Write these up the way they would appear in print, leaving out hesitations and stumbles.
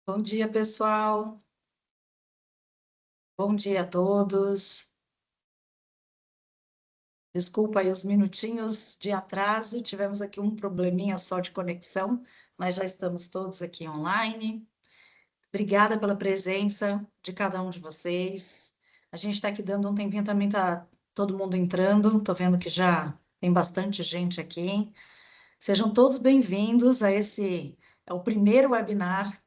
Bom dia, pessoal. Bom dia a todos. Desculpa aí os minutinhos de atraso, tivemos aqui um probleminha só de conexão, mas já estamos todos aqui online. Obrigada pela presença de cada um de vocês. A gente está aqui dando um tempinho também, tá todo mundo entrando. Estou vendo que já tem bastante gente aqui. Sejam todos bem-vindos a é o primeiro webinar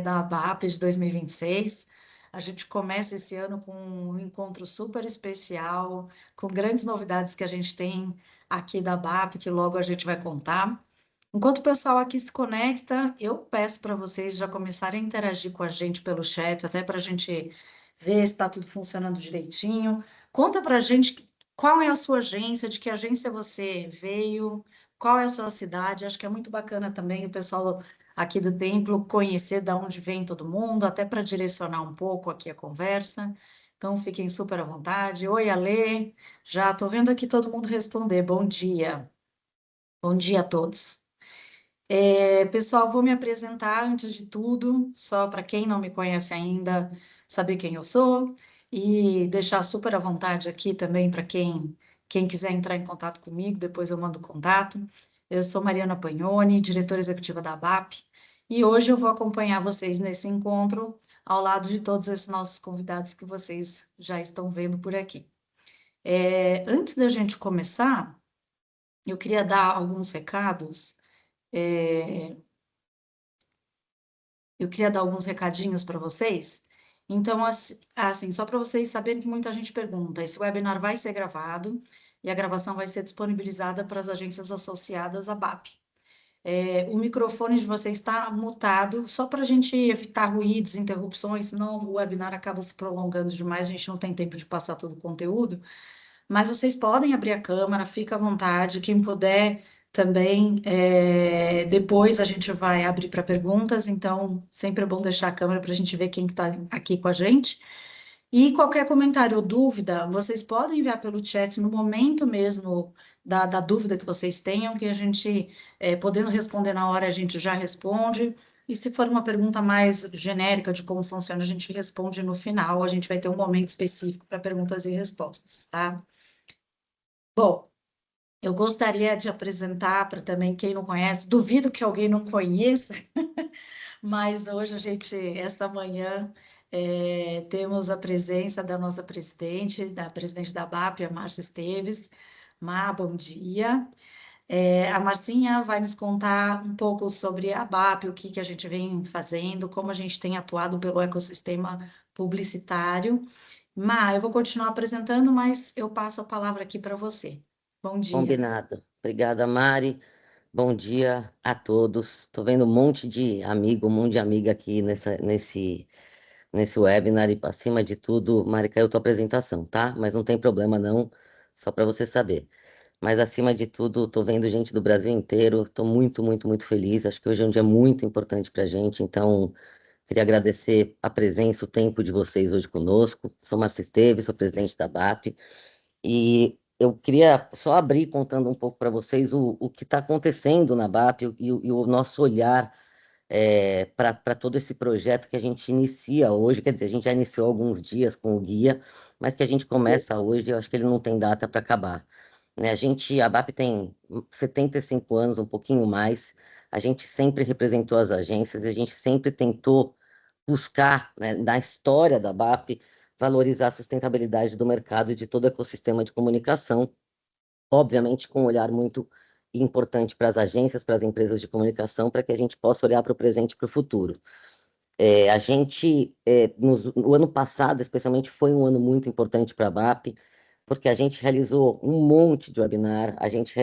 da ABAP de 2026. A gente começa esse ano com um encontro super especial, com grandes novidades que a gente tem aqui da ABAP, que logo a gente vai contar. Enquanto o pessoal aqui se conecta, eu peço para vocês já começarem a interagir com a gente pelo chat, até para a gente ver se está tudo funcionando direitinho. Conta para a gente qual é a sua agência, de que agência você veio, qual é a sua cidade. Acho que é muito bacana também o pessoal aqui do templo conhecer de onde vem todo mundo, até para direcionar um pouco aqui a conversa. Então, fiquem super à vontade. Oi, Alê. Já estou vendo aqui todo mundo responder. Bom dia. Bom dia a todos. Pessoal, vou me apresentar antes de tudo, só para quem não me conhece ainda, saber quem eu sou e deixar super à vontade aqui também para quem quiser entrar em contato comigo, depois eu mando o contato. Eu sou Mariana Pagnoni, diretora executiva da ABAP, e hoje eu vou acompanhar vocês nesse encontro ao lado de todos esses nossos convidados que vocês já estão vendo por aqui. Antes da gente começar, eu queria dar alguns recados. é, Eu queria dar alguns recadinhos para vocês. Então, assim, só para vocês saberem que muita gente pergunta, esse webinar vai ser gravado e a gravação vai ser disponibilizada para as agências associadas à BAP. O microfone de vocês está mutado, só para a gente evitar ruídos, interrupções, senão o webinar acaba se prolongando demais, a gente não tem tempo de passar todo o conteúdo. Mas vocês podem abrir a câmera, fica à vontade. Quem puder também, depois a gente vai abrir para perguntas, então sempre é bom deixar a câmera para a gente ver quem está aqui com a gente. E qualquer comentário ou dúvida, vocês podem enviar pelo chat no momento mesmo da dúvida que vocês tenham, que a gente, podendo responder na hora, a gente já responde. E se for uma pergunta mais genérica de como funciona, a gente responde no final. A gente vai ter um momento específico para perguntas e respostas, tá? Bom, eu gostaria de apresentar para também quem não conhece, duvido que alguém não conheça, mas hoje essa manhã, temos a presença da nossa presidente, da presidente da BAP, a Márcia Esteves. Má, bom dia. A Marcinha vai nos contar um pouco sobre a BAP, o que que a gente vem fazendo, como a gente tem atuado pelo ecossistema publicitário. Má, eu vou continuar apresentando, mas eu passo a palavra aqui para você. Bom dia. Combinado. Obrigada, Mari. Bom dia a todos. Estou vendo um monte de amigo, um monte de amiga aqui nesse webinar e, acima de tudo, Mari, caiu tua apresentação, tá? Mas não tem problema não, só para você saber. Mas, acima de tudo, estou vendo gente do Brasil inteiro. Estou muito, muito, muito feliz. Acho que hoje é um dia muito importante para a gente, então queria agradecer a presença, o tempo de vocês hoje conosco. Sou Márcia Esteves, sou presidente da BAP. E eu queria só abrir contando um pouco para vocês o que está acontecendo na BAP e o nosso olhar para todo esse projeto que a gente inicia hoje. Quer dizer, a gente já iniciou há alguns dias com o guia, mas que a gente começa hoje, eu acho que ele não tem data para acabar. Né? A BAP tem 75 anos, um pouquinho mais. A gente sempre representou as agências, a gente sempre tentou buscar, né, na história da BAP, valorizar a sustentabilidade do mercado e de todo o ecossistema de comunicação, obviamente com um olhar muito importante para as agências, para as empresas de comunicação, para que a gente possa olhar para o presente e para o futuro. No ano passado, especialmente, foi um ano muito importante para a BAP, porque a gente realizou um monte de webinar, a gente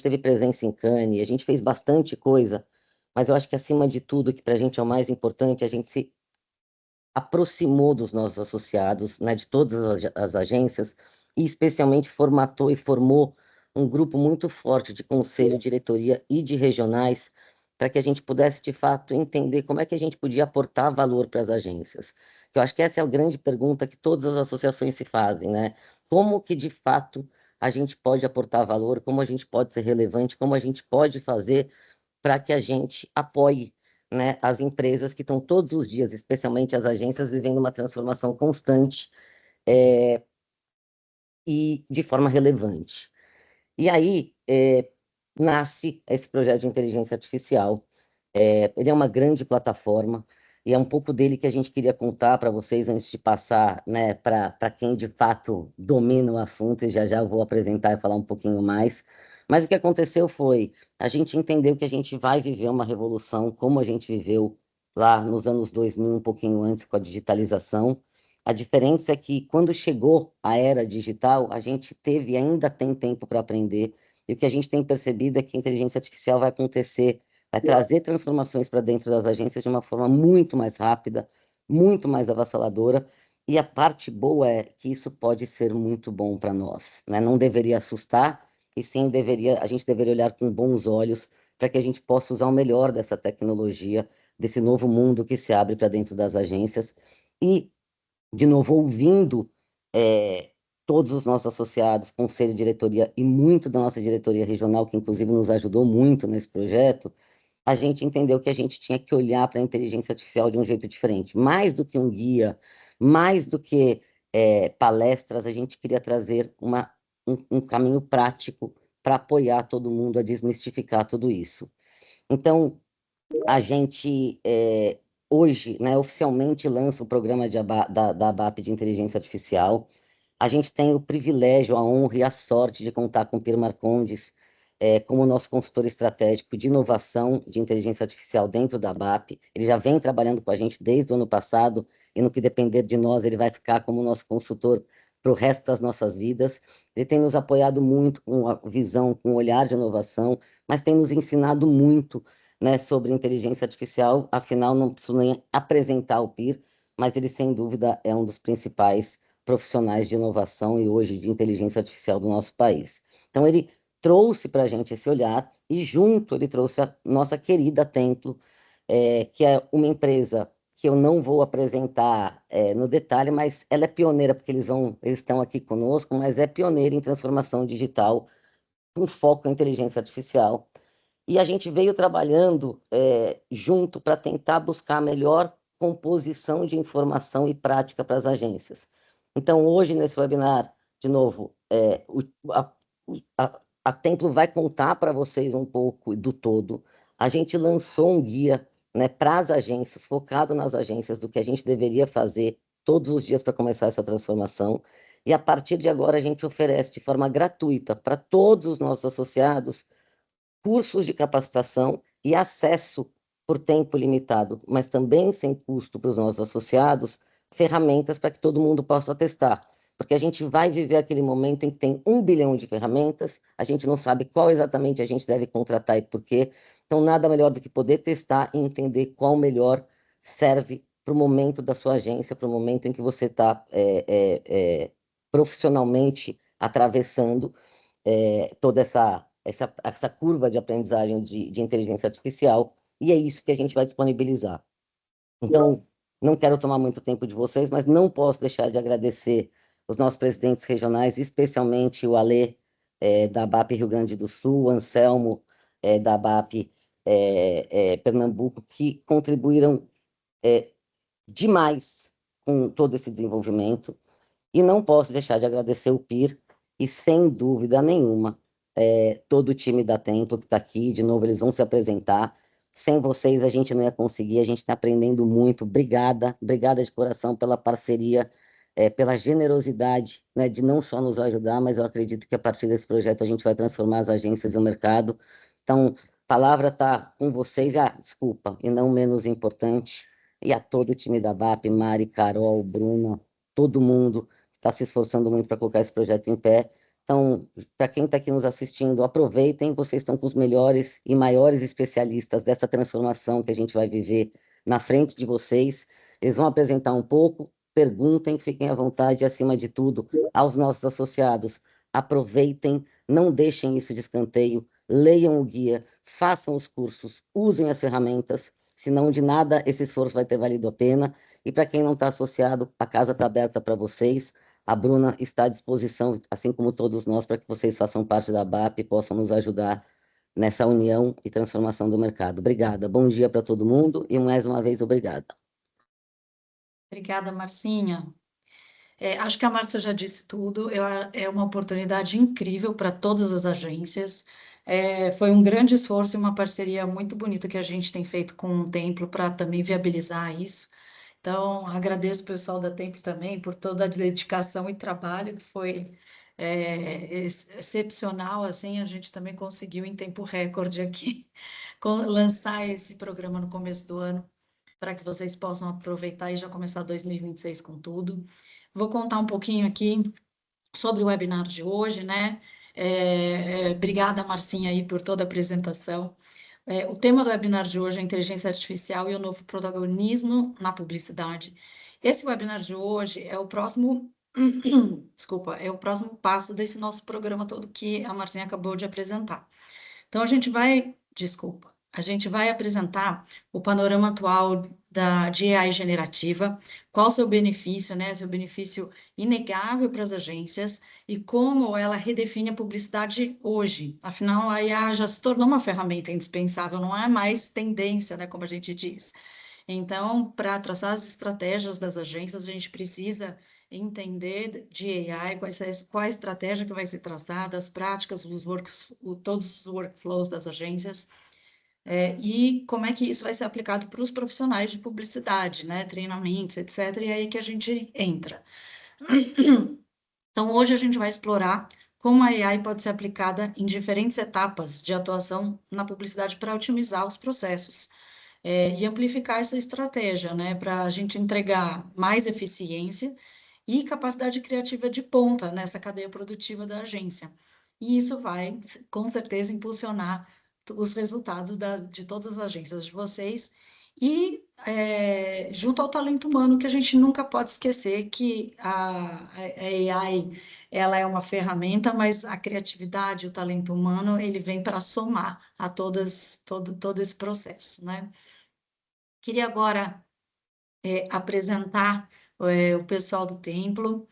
teve presença em Cannes, a gente fez bastante coisa, mas eu acho que, acima de tudo, que para a gente é o mais importante, a gente se aproximou dos nossos associados, né, de todas as agências, e especialmente formatou e formou um grupo muito forte de conselho, diretoria e de regionais, para que a gente pudesse, de fato, entender como é que a gente podia aportar valor para as agências. Eu acho que essa é a grande pergunta que todas as associações se fazem, né? Como que, de fato, a gente pode aportar valor, como a gente pode ser relevante, como a gente pode fazer para que a gente apoie, né, as empresas que estão todos os dias, especialmente as agências, vivendo uma transformação constante e de forma relevante. E aí nasce esse projeto de inteligência artificial. Ele é uma grande plataforma e é um pouco dele que a gente queria contar para vocês antes de passar, né, para quem de fato domina o assunto, e já já eu vou apresentar e falar um pouquinho mais. Mas o que aconteceu foi, a gente entendeu que a gente vai viver uma revolução como a gente viveu lá nos anos 2000, um pouquinho antes com a digitalização. A diferença é que quando chegou a era digital, a gente teve e ainda tem tempo para aprender. E o que a gente tem percebido é que a inteligência artificial vai acontecer, vai trazer transformações para dentro das agências de uma forma muito mais rápida, muito mais avassaladora. E a parte boa é que isso pode ser muito bom para nós, né? Não deveria assustar, e sim a gente deveria olhar com bons olhos para que a gente possa usar o melhor dessa tecnologia, desse novo mundo que se abre para dentro das agências. E de novo, ouvindo todos os nossos associados, conselho, diretoria e muito da nossa diretoria regional, que inclusive nos ajudou muito nesse projeto, a gente entendeu que a gente tinha que olhar para a inteligência artificial de um jeito diferente. Mais do que um guia, mais do que palestras, a gente queria trazer um caminho prático para apoiar todo mundo a desmistificar tudo isso. Então, a gente hoje, né, oficialmente lança o programa da ABAP de inteligência artificial. A gente tem o privilégio, a honra e a sorte de contar com o Pir Marcondes como nosso consultor estratégico de inovação de inteligência artificial dentro da ABAP. Ele já vem trabalhando com a gente desde o ano passado e no que depender de nós, ele vai ficar como nosso consultor para o resto das nossas vidas. Ele tem nos apoiado muito com a visão, com o olhar de inovação, mas tem nos ensinado muito, né, sobre inteligência artificial. Afinal, não preciso nem apresentar o PIR, mas ele, sem dúvida, é um dos principais profissionais de inovação e hoje de inteligência artificial do nosso país. Então, ele trouxe para a gente esse olhar e, junto, ele trouxe a nossa querida Templo, que é uma empresa que eu não vou apresentar no detalhe, mas ela é pioneira, porque eles estão aqui conosco, mas é pioneira em transformação digital, com foco em inteligência artificial. E a gente veio trabalhando junto para tentar buscar a melhor composição de informação e prática para as agências. Então, hoje, nesse webinar, de novo, a Templo vai contar para vocês um pouco do todo. A gente lançou um guia, né, para as agências, focado nas agências, do que a gente deveria fazer todos os dias para começar essa transformação. E a partir de agora, a gente oferece de forma gratuita para todos os nossos associados cursos de capacitação e acesso por tempo limitado, mas também sem custo para os nossos associados, ferramentas para que todo mundo possa testar. Porque a gente vai viver aquele momento em que tem 1 bilhão de ferramentas, a gente não sabe qual exatamente a gente deve contratar e por quê. Então, nada melhor do que poder testar e entender qual melhor serve para o momento da sua agência, para o momento em que você está profissionalmente atravessando toda essa curva de aprendizagem de inteligência artificial, e é isso que a gente vai disponibilizar. Então, não quero tomar muito tempo de vocês, mas não posso deixar de agradecer os nossos presidentes regionais, especialmente o Alê, da ABAP Rio Grande do Sul, o Anselmo, da ABAP Pernambuco, que contribuíram demais com todo esse desenvolvimento. E não posso deixar de agradecer o PIR e, sem dúvida nenhuma, todo o time da Templo que está aqui. De novo, eles vão se apresentar. Sem vocês, a gente não ia conseguir. A gente está aprendendo muito. Obrigada, obrigada de coração pela parceria, pela generosidade, né, de não só nos ajudar, mas eu acredito que a partir desse projeto a gente vai transformar as agências e o mercado. Então, a palavra está com vocês. Ah, desculpa, e não menos importante, e a todo o time da VAP, Mari, Carol, Bruna, todo mundo está se esforçando muito para colocar esse projeto em pé. Então, para quem está aqui nos assistindo, aproveitem, vocês estão com os melhores e maiores especialistas dessa transformação que a gente vai viver na frente de vocês. Eles vão apresentar um pouco, perguntem, fiquem à vontade, e, acima de tudo, aos nossos associados, aproveitem, não deixem isso de escanteio, leiam o guia, façam os cursos, usem as ferramentas, senão de nada esse esforço vai ter valido a pena. E para quem não está associado, a casa está aberta para vocês. A Bruna está à disposição, assim como todos nós, para que vocês façam parte da BAP e possam nos ajudar nessa união e transformação do mercado. Obrigada. Bom dia para todo mundo e mais uma vez obrigada. Obrigada, Marcinha. Acho que a Márcia já disse tudo. É uma oportunidade incrível para todas as agências. Foi um grande esforço e uma parceria muito bonita que a gente tem feito com o Templo para também viabilizar isso. Então, agradeço o pessoal da Templo também por toda a dedicação e trabalho, que foi excepcional. Assim, a gente também conseguiu, em tempo recorde aqui, lançar esse programa no começo do ano, para que vocês possam aproveitar e já começar 2026 com tudo. Vou contar um pouquinho aqui sobre o webinar de hoje, né? Obrigada, Marcinha, aí, por toda a apresentação. O tema do webinar de hoje é inteligência artificial e o novo protagonismo na publicidade. Esse webinar de hoje é o próximo, desculpa, é o próximo passo desse nosso programa todo que a Marcinha acabou de apresentar. Então, a gente vai apresentar o panorama atual de AI generativa, qual o seu benefício, né? Seu benefício inegável para as agências e como ela redefine a publicidade hoje. Afinal, a IA já se tornou uma ferramenta indispensável, não é mais tendência, né? Como a gente diz. Então, para traçar as estratégias das agências, a gente precisa entender de AI qual a estratégia que vai ser traçada, as práticas, todos os workflows das agências, e como é que isso vai ser aplicado para os profissionais de publicidade, né, treinamentos, etc. E é aí que a gente entra. Então, hoje a gente vai explorar como a AI pode ser aplicada em diferentes etapas de atuação na publicidade para otimizar os processos e amplificar essa estratégia, né, para a gente entregar mais eficiência e capacidade criativa de ponta nessa cadeia produtiva da agência. E isso vai, com certeza, impulsionar os resultados de todas as agências de vocês e junto ao talento humano, que a gente nunca pode esquecer que a AI ela é uma ferramenta, mas a criatividade, o talento humano, ele vem para somar a todo esse processo, né? Queria agora apresentar o pessoal do templo,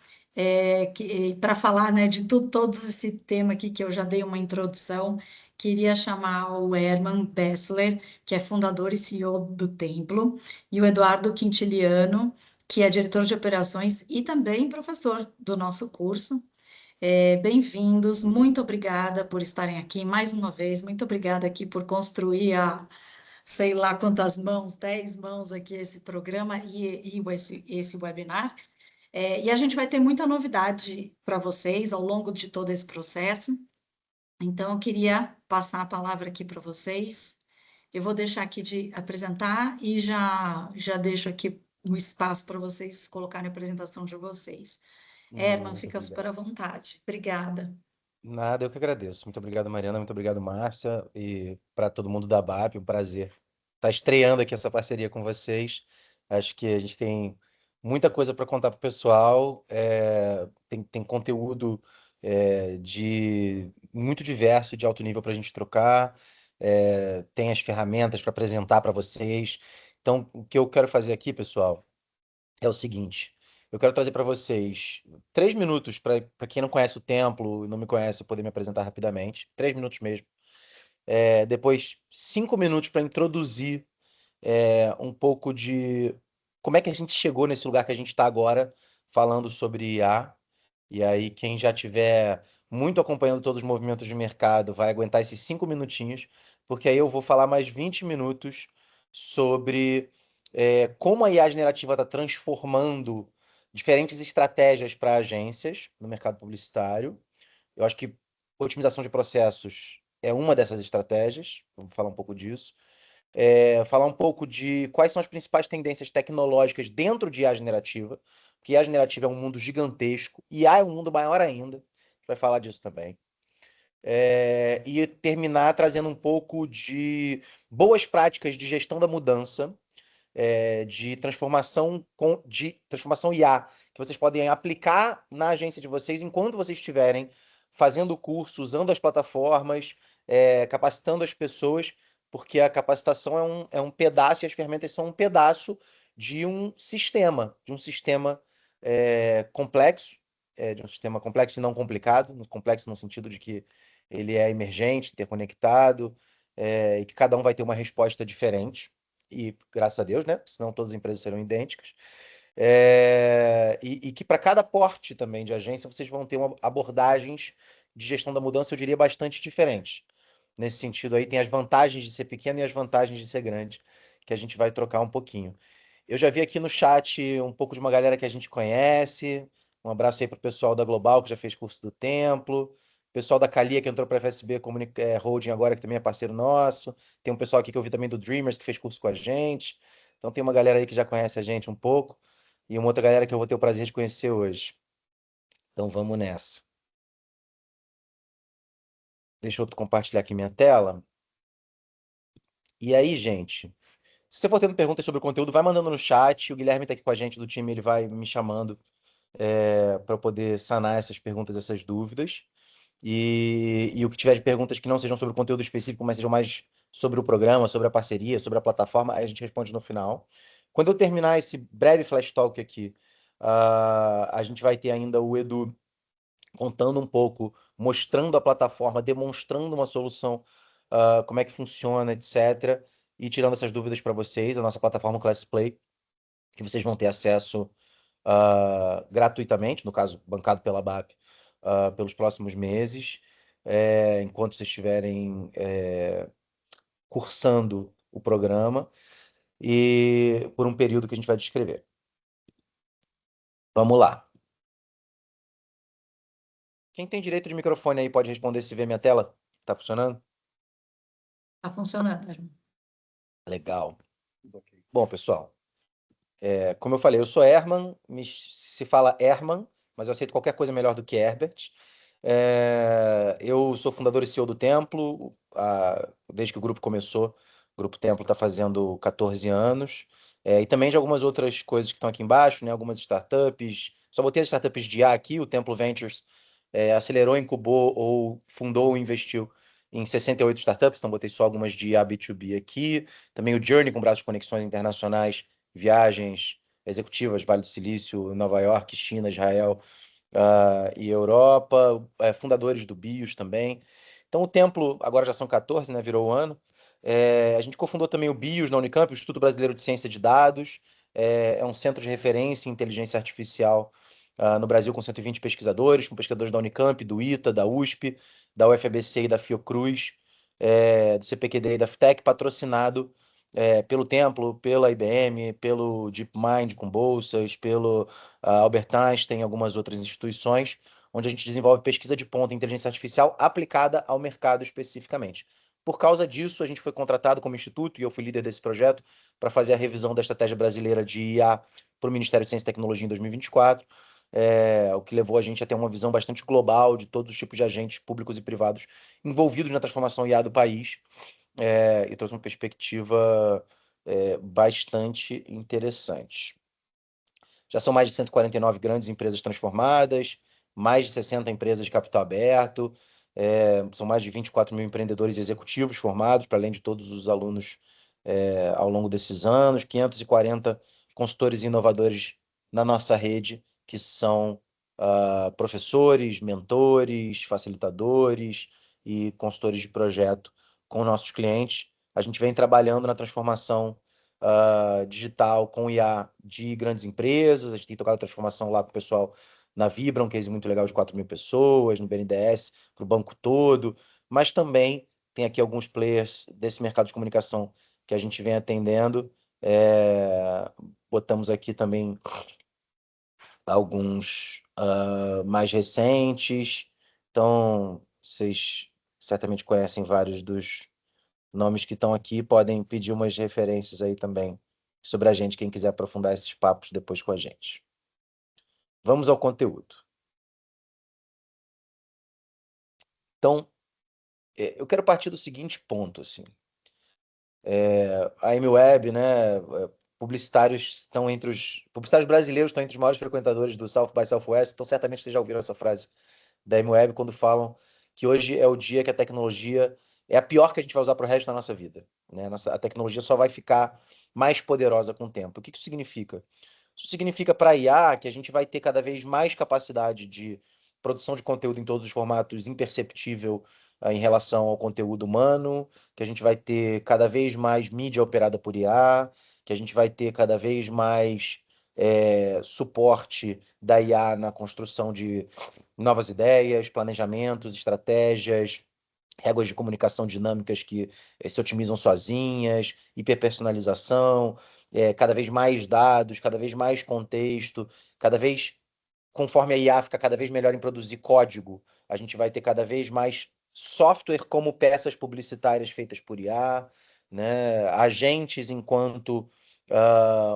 para falar, né, de todo esse tema aqui que eu já dei uma introdução. Queria chamar o Herman Bessler, que é fundador e CEO do templo, e o Eduardo Quintiliano, que é diretor de operações e também professor do nosso curso. Bem-vindos, muito obrigada por estarem aqui mais uma vez, muito obrigada aqui por construir sei lá quantas mãos, 10 mãos aqui esse programa e esse webinar. E a gente vai ter muita novidade para vocês ao longo de todo esse processo. Então, eu queria passar a palavra aqui para vocês. Eu vou deixar aqui de apresentar e já deixo aqui o espaço para vocês colocarem a apresentação de vocês. Herman, Muito fica super à obrigado. vontade. Obrigada. Nada, eu que agradeço. Muito obrigado, Mariana. Muito obrigado, Márcia. E para todo mundo da BAP, um prazer estar estreando aqui essa parceria com vocês. Acho que a gente tem muita coisa para contar para o pessoal. Tem conteúdo de muito diverso, de alto nível para a gente trocar. Tem as ferramentas para apresentar para vocês. Então, o que eu quero fazer aqui, pessoal, é o seguinte. Eu quero trazer para vocês 3 minutos para quem não conhece o templo e não me conhece, poder me apresentar rapidamente. 3 minutos mesmo. Depois, 5 minutos para introduzir um pouco de como é que a gente chegou nesse lugar que a gente está agora, falando sobre IA. E aí, quem já tiver muito acompanhando todos os movimentos de mercado vai aguentar esses 5 minutinhos, porque aí eu vou falar mais 20 minutos sobre como a IA generativa está transformando diferentes estratégias para agências no mercado publicitário. Eu acho que otimização de processos é uma dessas estratégias, eu vou falar um pouco disso. Falar um pouco de quais são as principais tendências tecnológicas dentro de IA generativa, porque IA generativa é um mundo gigantesco, e IA é um mundo maior ainda, a gente vai falar disso também. E terminar trazendo um pouco de boas práticas de gestão da mudança, de transformação IA, que vocês podem aplicar na agência de vocês enquanto vocês estiverem fazendo o curso, usando as plataformas, capacitando as pessoas, porque a capacitação é um pedaço e as ferramentas são um pedaço de um sistema complexo, de um sistema complexo e não complicado, complexo no sentido de que ele é emergente, interconectado, e que cada um vai ter uma resposta diferente. E graças a Deus, né? Senão todas as empresas serão idênticas. E que para cada porte também de agência vocês vão ter abordagens de gestão da mudança, eu diria, bastante diferentes. Nesse sentido aí, tem as vantagens de ser pequeno e as vantagens de ser grande, que a gente vai trocar um pouquinho. Eu já vi aqui no chat um pouco de uma galera que a gente conhece. Um abraço aí para o pessoal da Global, que já fez curso do Templo. Pessoal da Calia, que entrou para a FSB Holding agora, que também é parceiro nosso. Tem um pessoal aqui que eu vi também do Dreamers, que fez curso com a gente. Então tem uma galera aí que já conhece a gente um pouco. E uma outra galera que eu vou ter o prazer de conhecer hoje. Então vamos nessa. Deixa eu compartilhar aqui minha tela. E aí, gente, se você for tendo perguntas sobre o conteúdo, vai mandando no chat. O Guilherme está aqui com a gente do time, ele vai me chamando para eu poder sanar essas perguntas, essas dúvidas. E o que tiver de perguntas que não sejam sobre o conteúdo específico, mas sejam mais sobre o programa, sobre a parceria, sobre a plataforma, aí a gente responde no final. Quando eu terminar esse breve flash talk aqui, a gente vai ter ainda o Edu contando um pouco, mostrando a plataforma, demonstrando uma solução, como é que funciona, etc. E tirando essas dúvidas para vocês, a nossa plataforma Class Play, que vocês vão ter acesso gratuitamente, no caso, bancado pela BAP, pelos próximos meses, enquanto vocês estiverem cursando o programa, e por um período que a gente vai descrever. Vamos lá. Quem tem direito de microfone aí pode responder se vê minha tela? Tá funcionando? Tá funcionando. Legal. Bom, pessoal, como eu falei, eu sou Herman, se fala Herman, mas eu aceito qualquer coisa melhor do que Herbert. Eu sou fundador e CEO do Templo, desde que o grupo começou. O Grupo Templo está fazendo 14 anos. E também de algumas outras coisas que estão aqui embaixo, né? Algumas startups. Só botei as startups de IA aqui, o Templo Ventures acelerou, incubou ou fundou ou investiu em 68 startups, então botei só algumas de IA B2B aqui. Também o Journey, com braços de conexões internacionais, viagens executivas, Vale do Silício, Nova York, China, Israel, e Europa, fundadores do BIOS também. Então o Templo, agora já são 14, né, virou o ano. A gente cofundou também o BIOS na Unicamp, o Instituto Brasileiro de Ciência de Dados. É um centro de referência em inteligência artificial no Brasil, com 120 pesquisadores, com pesquisadores da Unicamp, do ITA, da USP, da UFABC e da Fiocruz, do CPQD e da FTEC, patrocinado pelo Templo, pela IBM, pelo DeepMind com bolsas, pelo Albert Einstein e algumas outras instituições, onde a gente desenvolve pesquisa de ponta em inteligência artificial aplicada ao mercado especificamente. Por causa disso, a gente foi contratado como instituto, e eu fui líder desse projeto, para fazer a revisão da estratégia brasileira de IA para o Ministério de Ciência e Tecnologia em 2024, o que levou a gente a ter uma visão bastante global de todos os tipos de agentes públicos e privados envolvidos na transformação IA do país, e trouxe uma perspectiva bastante interessante. Já são mais de 149 grandes empresas transformadas, mais de 60 empresas de capital aberto, são mais de 24 mil empreendedores e executivos formados, para além de todos os alunos ao longo desses anos, 540 consultores e inovadores na nossa rede, que são professores, mentores, facilitadores e consultores de projeto com nossos clientes. A gente vem trabalhando na transformação digital com IA de grandes empresas. A gente tem tocado a transformação lá com o pessoal na Vibra, um case muito legal de 4 mil pessoas, no BNDES, para o banco todo, mas também tem aqui alguns players desse mercado de comunicação que a gente vem atendendo. Botamos aqui também alguns mais recentes. Então, vocês certamente conhecem vários dos nomes que estão aqui, podem pedir umas referências aí também sobre a gente, quem quiser aprofundar esses papos depois com a gente. Vamos ao conteúdo. Então, eu quero partir do seguinte ponto, assim. A MWeb, né, publicitários brasileiros estão entre os maiores frequentadores do South by Southwest, então certamente vocês já ouviram essa frase da MWeb quando falam que hoje é o dia que a tecnologia é a pior que a gente vai usar para o resto da nossa vida, né? A tecnologia só vai ficar mais poderosa com o tempo. O que isso significa? Isso significa para a IA que a gente vai ter cada vez mais capacidade de produção de conteúdo em todos os formatos imperceptível em relação ao conteúdo humano, que a gente vai ter cada vez mais mídia operada por IA, que a gente vai ter cada vez mais suporte da IA na construção de novas ideias, planejamentos, estratégias, réguas de comunicação dinâmicas que se otimizam sozinhas, hiperpersonalização, cada vez mais dados, cada vez mais contexto, cada vez, conforme a IA fica cada vez melhor em produzir código, a gente vai ter cada vez mais software como peças publicitárias feitas por IA, né? Agentes enquanto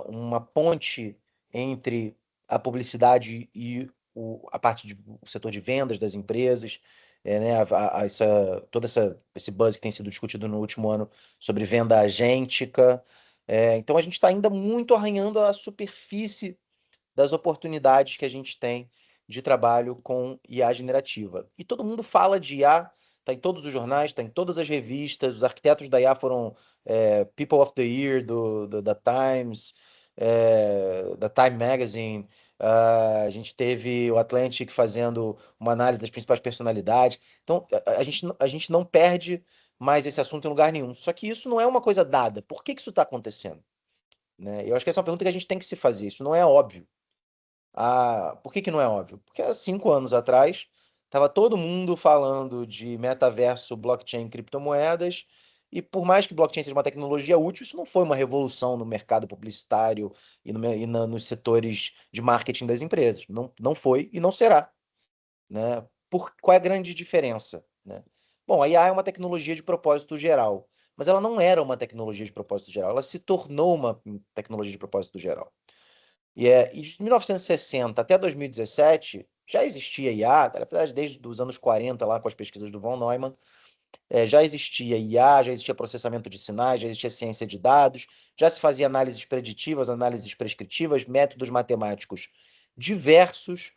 uma ponte entre a publicidade e a parte o setor de vendas das empresas, né, esse buzz que tem sido discutido no último ano sobre venda agêntica. Então a gente está ainda muito arranhando a superfície das oportunidades que a gente tem de trabalho com IA generativa. E todo mundo fala de IA, está em todos os jornais, está em todas as revistas, os arquitetos da IA foram People of the Year da Times, da Time Magazine. A gente teve o Atlantic fazendo uma análise das principais personalidades. Então, a gente não perde mais esse assunto em lugar nenhum. Só que isso não é uma coisa dada. Por que isso está acontecendo? Né? Eu acho que essa é uma pergunta que a gente tem que se fazer. Isso não é óbvio. Por que não é óbvio? Porque há 5 anos atrás estava todo mundo falando de metaverso, blockchain, criptomoedas, e por mais que blockchain seja uma tecnologia útil, isso não foi uma revolução no mercado publicitário nos setores de marketing das empresas. Não foi e não será. Né? Qual é a grande diferença? Né? Bom, a IA é uma tecnologia de propósito geral, mas ela não era uma tecnologia de propósito geral, ela se tornou uma tecnologia de propósito geral. E de 1960 até 2017 já existia IA, na verdade desde os anos 40 lá com as pesquisas do von Neumann, já existia IA, já existia processamento de sinais, já existia ciência de dados, já se fazia análises preditivas, análises prescritivas, métodos matemáticos diversos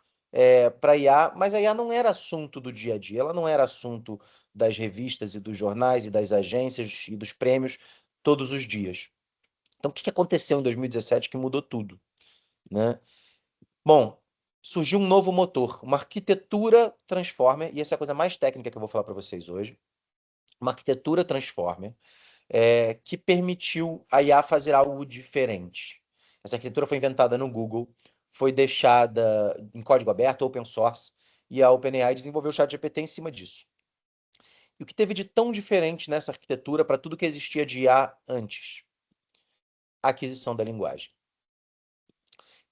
para IA, mas a IA não era assunto do dia a dia, ela não era assunto das revistas e dos jornais e das agências e dos prêmios todos os dias. Então, o que aconteceu em 2017 que mudou tudo? Né? Bom, surgiu um novo motor, uma arquitetura transformer, e essa é a coisa mais técnica que eu vou falar para vocês hoje, uma arquitetura transformer que permitiu a IA fazer algo diferente. Essa arquitetura foi inventada no Google, foi deixada em código aberto, open source, e a OpenAI desenvolveu o ChatGPT em cima disso. E o que teve de tão diferente nessa arquitetura para tudo que existia de IA antes? A aquisição da linguagem.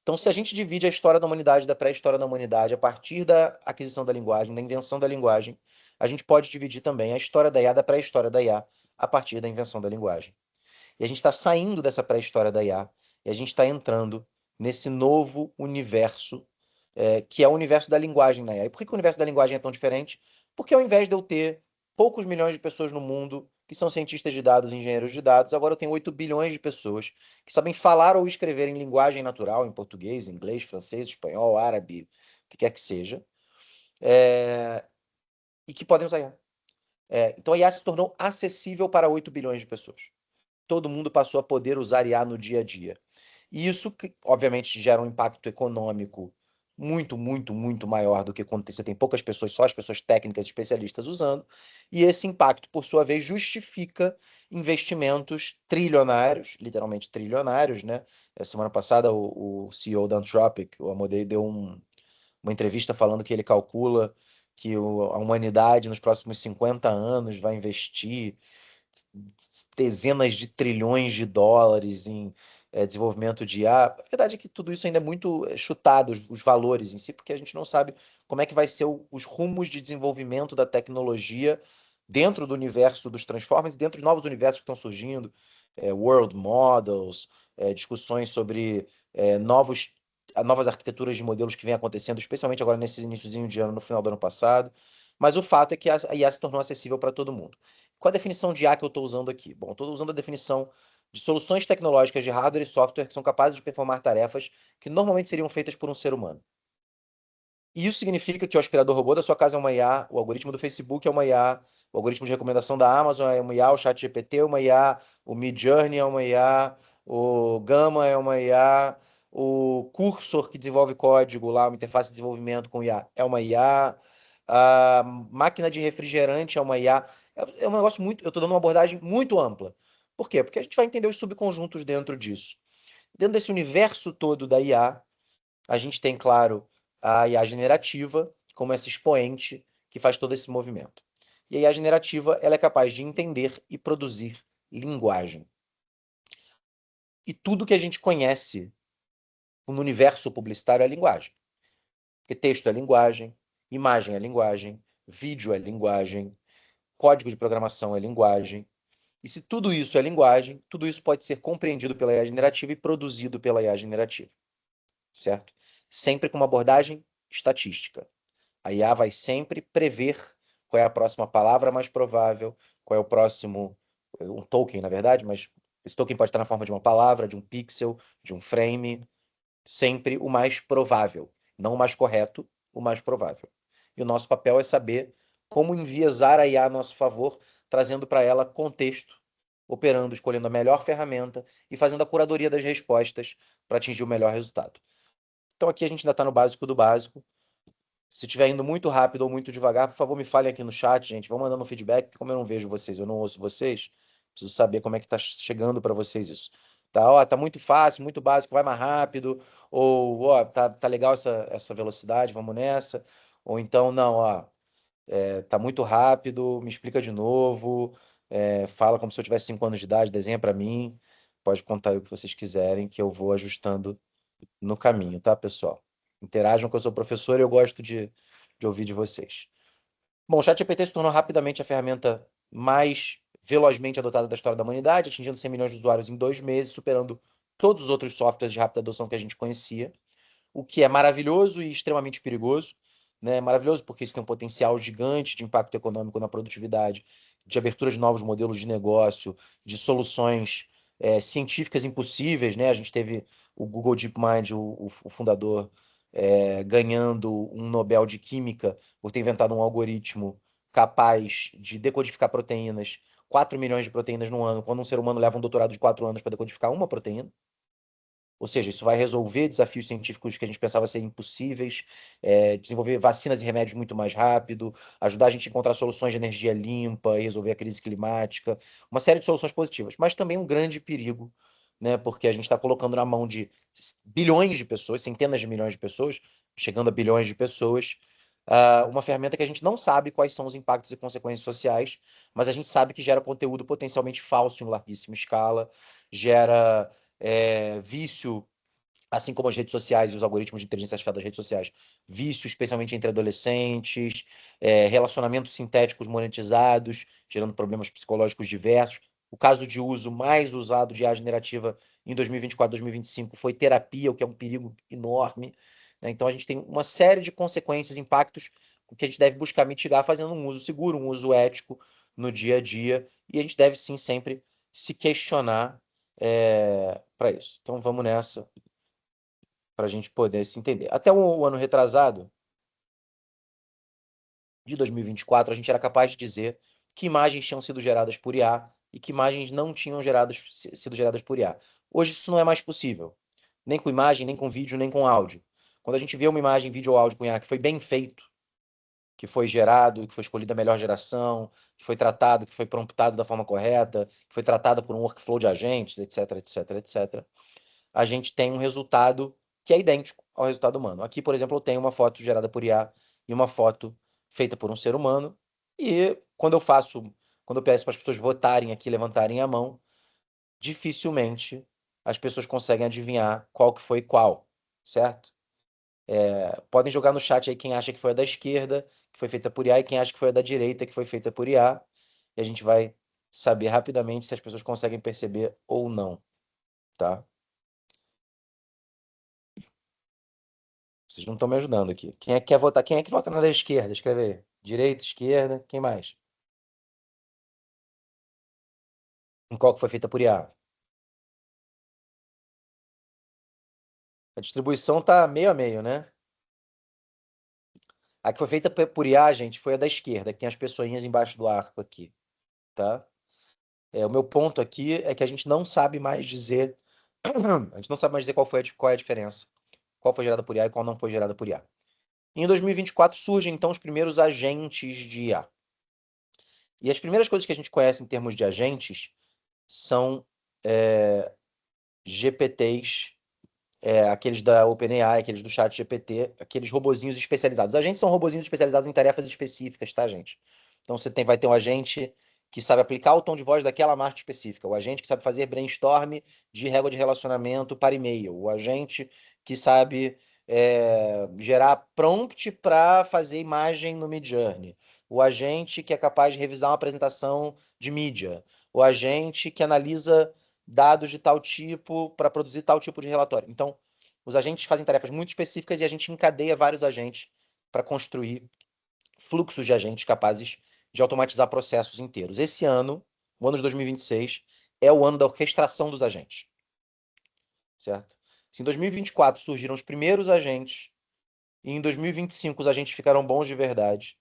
Então, se a gente divide a história da humanidade, da pré-história da humanidade, a partir da aquisição da linguagem, da invenção da linguagem, a gente pode dividir também a história da IA, da pré-história da IA, a partir da invenção da linguagem. E a gente está saindo dessa pré-história da IA e a gente está entrando nesse novo universo, que é o universo da linguagem na IA. E por que o universo da linguagem é tão diferente? Porque ao invés de eu ter poucos milhões de pessoas no mundo que são cientistas de dados, engenheiros de dados, agora eu tenho 8 bilhões de pessoas que sabem falar ou escrever em linguagem natural, em português, inglês, francês, espanhol, árabe, o que quer que seja, e que podem usar IA. Então a IA se tornou acessível para 8 bilhões de pessoas. Todo mundo passou a poder usar IA no dia a dia. E isso, obviamente, gera um impacto econômico muito, muito, muito maior do que quando você tem poucas pessoas, só as pessoas técnicas especialistas usando, e esse impacto, por sua vez, justifica investimentos trilionários, literalmente trilionários, né? Semana passada, o CEO da Anthropic, o Amodei, deu uma entrevista falando que ele calcula que a humanidade, nos próximos 50 anos, vai investir dezenas de trilhões de dólares em desenvolvimento de IA. A verdade é que tudo isso ainda é muito chutado, os valores em si, porque a gente não sabe como é que vai ser os rumos de desenvolvimento da tecnologia dentro do universo dos Transformers e dentro de novos universos que estão surgindo, world models, discussões sobre novas arquiteturas de modelos que vêm acontecendo, especialmente agora nesse iníciozinho de ano, no final do ano passado. Mas o fato é que a IA se tornou acessível para todo mundo. Qual a definição de IA que eu estou usando aqui? Bom, estou usando a definição de soluções tecnológicas de hardware e software que são capazes de performar tarefas que normalmente seriam feitas por um ser humano. E isso significa que o aspirador robô da sua casa é uma IA, o algoritmo do Facebook é uma IA, o algoritmo de recomendação da Amazon é uma IA, o ChatGPT é uma IA, o Midjourney é uma IA, o Gamma é uma IA, o Cursor que desenvolve código lá, uma interface de desenvolvimento com IA é uma IA, A máquina de refrigerante é uma IA. É um negócio muito. Eu estou dando uma abordagem muito ampla. Por quê? Porque a gente vai entender os subconjuntos dentro disso. Dentro desse universo todo da IA, a gente tem, claro, a IA generativa como esse expoente que faz todo esse movimento. E a IA generativa, ela é capaz de entender e produzir linguagem. E tudo que a gente conhece no universo publicitário é linguagem. Porque texto é linguagem, imagem é linguagem, vídeo é linguagem, código de programação é linguagem. E se tudo isso é linguagem, tudo isso pode ser compreendido pela IA generativa e produzido pela IA generativa. Certo? Sempre com uma abordagem estatística. A IA vai sempre prever qual é a próxima palavra mais provável, qual é o próximo, um token, na verdade, mas esse token pode estar na forma de uma palavra, de um pixel, de um frame, sempre o mais provável, não o mais correto, o mais provável. E o nosso papel é saber como enviesar a IA a nosso favor, trazendo para ela contexto, operando, escolhendo a melhor ferramenta e fazendo a curadoria das respostas para atingir o melhor resultado. Então aqui a gente ainda está no básico do básico. Se estiver indo muito rápido ou muito devagar, por favor, me falem aqui no chat, gente. Vão mandando um feedback, como eu não vejo vocês, eu não ouço vocês, preciso saber como é que está chegando para vocês isso. Tá, ó, tá muito fácil, muito básico, vai mais rápido, ou ó, tá legal essa velocidade, vamos nessa. Ou então, não, ó, tá muito rápido, me explica de novo, fala como se eu tivesse 5 anos de idade, desenha para mim. Pode contar aí o que vocês quiserem, que eu vou ajustando no caminho, tá, pessoal? Interajam, que eu sou professor e eu gosto de ouvir de vocês. Bom, o ChatGPT se tornou rapidamente a ferramenta mais velozmente adotada da história da humanidade, atingindo 100 milhões de usuários em 2 meses, superando todos os outros softwares de rápida adoção que a gente conhecia, o que é maravilhoso e extremamente perigoso. Né? Maravilhoso porque isso tem um potencial gigante de impacto econômico na produtividade, de abertura de novos modelos de negócio, de soluções científicas impossíveis. Né? A gente teve o Google DeepMind, o fundador, ganhando um Nobel de Química por ter inventado um algoritmo capaz de decodificar proteínas, 4 milhões de proteínas no ano, quando um ser humano leva um doutorado de 4 anos para decodificar uma proteína. Ou seja, isso vai resolver desafios científicos que a gente pensava ser impossíveis, desenvolver vacinas e remédios muito mais rápido, ajudar a gente a encontrar soluções de energia limpa e resolver a crise climática, uma série de soluções positivas, mas também um grande perigo, né, porque a gente está colocando na mão de bilhões de pessoas, centenas de milhões de pessoas, chegando a bilhões de pessoas, uma ferramenta que a gente não sabe quais são os impactos e consequências sociais, mas a gente sabe que gera conteúdo potencialmente falso em larguíssima escala, gera vício, assim como as redes sociais e os algoritmos de inteligência artificial das redes sociais, vício especialmente entre adolescentes, relacionamentos sintéticos monetizados, gerando problemas psicológicos diversos. O caso de uso mais usado de IA generativa em 2024, 2025 foi terapia, o que é um perigo enorme. Né? Então a gente tem uma série de consequências, impactos que a gente deve buscar mitigar fazendo um uso seguro, um uso ético no dia a dia, e a gente deve sim sempre se questionar para isso. Então vamos nessa, para a gente poder se entender. Até o ano retrasado, de 2024, a gente era capaz de dizer que imagens tinham sido geradas por IA e que imagens não tinham sido geradas por IA. Hoje isso não é mais possível, nem com imagem, nem com vídeo, nem com áudio. Quando a gente vê uma imagem, vídeo ou áudio com IA que foi bem feito, que foi gerado, que foi escolhida a melhor geração, que foi tratado, que foi promptado da forma correta, que foi tratado por um workflow de agentes, etc, etc, etc, a gente tem um resultado que é idêntico ao resultado humano. Aqui, por exemplo, eu tenho uma foto gerada por IA e uma foto feita por um ser humano, e quando eu peço para as pessoas votarem aqui, levantarem a mão, dificilmente as pessoas conseguem adivinhar qual que foi qual, certo? Podem jogar no chat aí quem acha que foi a da esquerda, que foi feita por IA, e quem acha que foi a da direita, que foi feita por IA, e a gente vai saber rapidamente se as pessoas conseguem perceber ou não, tá? Vocês não estão me ajudando aqui. Quem é que quer votar? Quem é que vota na da esquerda? Escreve aí. Direita, esquerda, quem mais? Em qual que foi feita por IA? A distribuição tá meio a meio, né? A que foi feita por IA, gente, foi a da esquerda, que tem as pessoinhas embaixo do arco aqui, tá? O meu ponto aqui é que a gente não sabe mais dizer, a gente não sabe mais dizer qual é a diferença, qual foi gerada por IA e qual não foi gerada por IA. E em 2024 surgem, então, os primeiros agentes de IA. E as primeiras coisas que a gente conhece em termos de agentes são GPTs, aqueles da OpenAI, aqueles do ChatGPT, aqueles robozinhos especializados. Os agentes são robozinhos especializados em tarefas específicas, tá, gente? Então você vai ter um agente que sabe aplicar o tom de voz daquela marca específica, o agente que sabe fazer brainstorm de régua de relacionamento para e-mail, o agente que sabe gerar prompt para fazer imagem no Midjourney, o agente que é capaz de revisar uma apresentação de mídia, o agente que analisa dados de tal tipo para produzir tal tipo de relatório. Então, os agentes fazem tarefas muito específicas e a gente encadeia vários agentes para construir fluxos de agentes capazes de automatizar processos inteiros. Esse ano, o ano de 2026, é o ano da orquestração dos agentes. Certo? Se em 2024 surgiram os primeiros agentes, e em 2025 os agentes ficaram bons de verdade,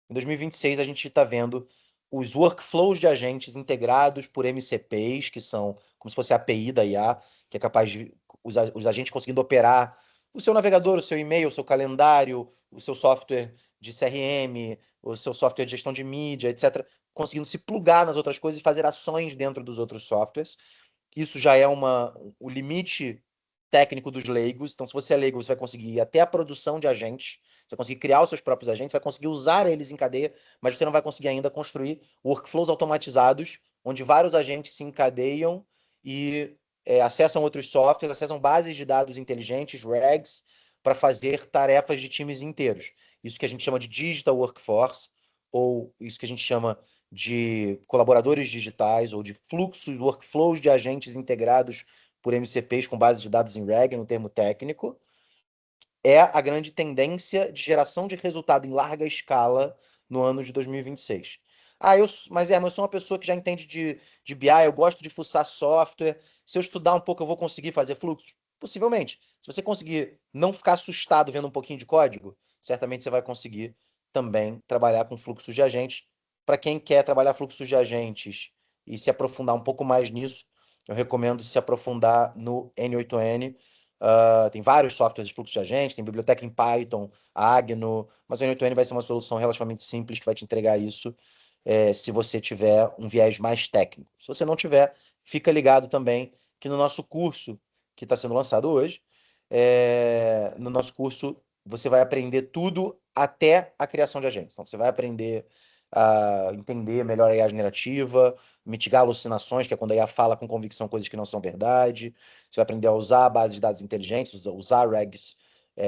em 2026 a gente está vendo os workflows de agentes integrados por MCPs, que são como se fosse a API da IA, que é capaz de os agentes conseguindo operar o seu navegador, o seu e-mail, o seu calendário, o seu software de CRM, o seu software de gestão de mídia, etc., conseguindo se plugar nas outras coisas e fazer ações dentro dos outros softwares. Isso já é o limite técnico dos leigos. Então, se você é leigo, você vai conseguir ir até a produção de agentes, você vai conseguir criar os seus próprios agentes, vai conseguir usar eles em cadeia, mas você não vai conseguir ainda construir workflows automatizados, onde vários agentes se encadeiam e acessam outros softwares, acessam bases de dados inteligentes, RAGs, para fazer tarefas de times inteiros. Isso que a gente chama de digital workforce, ou isso que a gente chama de colaboradores digitais, ou de fluxos, workflows de agentes integrados por MCPs com base de dados em RAG, no termo técnico, é a grande tendência de geração de resultado em larga escala no ano de 2026. Mas eu sou uma pessoa que já entende de BI, eu gosto de fuçar software. Se eu estudar um pouco, eu vou conseguir fazer fluxo? Possivelmente. Se você conseguir não ficar assustado vendo um pouquinho de código, certamente você vai conseguir também trabalhar com fluxos de agentes. Para quem quer trabalhar fluxos de agentes e se aprofundar um pouco mais nisso, eu recomendo se aprofundar no N8N. Tem vários softwares de fluxo de agentes, tem biblioteca em Python, Agno, mas o N8N vai ser uma solução relativamente simples que vai te entregar isso se você tiver um viés mais técnico. Se você não tiver, fica ligado também que no nosso curso, que está sendo lançado hoje, no nosso curso você vai aprender tudo até a criação de agentes. Então, você vai aprender a entender melhor a IA generativa, mitigar alucinações, que é quando a IA fala com convicção coisas que não são verdade. Você vai aprender a usar a base de dados inteligentes, usar RAGs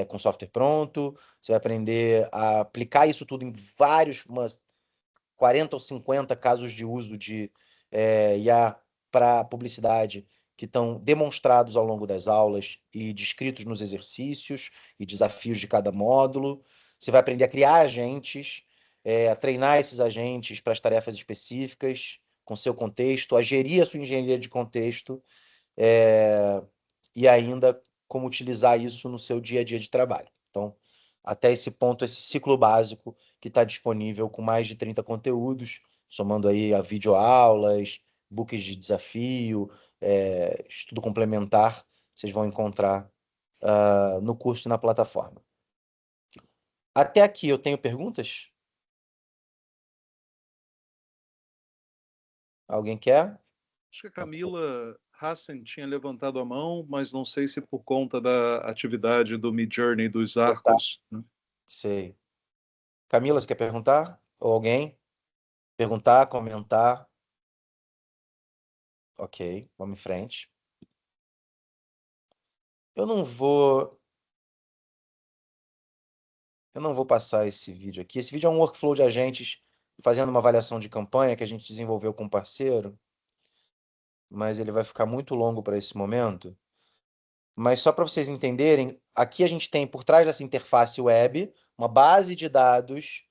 com software pronto. Você vai aprender a aplicar isso tudo em umas 40 ou 50 casos de uso de IA para publicidade que estão demonstrados ao longo das aulas e descritos nos exercícios e desafios de cada módulo. Você vai aprender a criar agentes, a treinar esses agentes para as tarefas específicas, com seu contexto, a gerir a sua engenharia de contexto e ainda como utilizar isso no seu dia a dia de trabalho. Então, até esse ponto, esse ciclo básico que está disponível com mais de 30 conteúdos, somando aí a videoaulas, books de desafio, estudo complementar, vocês vão encontrar no curso e na plataforma. Até aqui eu tenho perguntas? Alguém quer? Acho que a Camila Hassen tinha levantado a mão, mas não sei se por conta da atividade do Midjourney dos arcos. Né? Sei. Camila, você quer perguntar? Ou alguém? Perguntar, comentar? Ok, vamos em frente. Eu não vou passar esse vídeo aqui. Esse vídeo é um workflow de agentes fazendo uma avaliação de campanha que a gente desenvolveu com um parceiro, mas ele vai ficar muito longo para esse momento. Mas só para vocês entenderem, aqui a gente tem por trás dessa interface web uma base de dados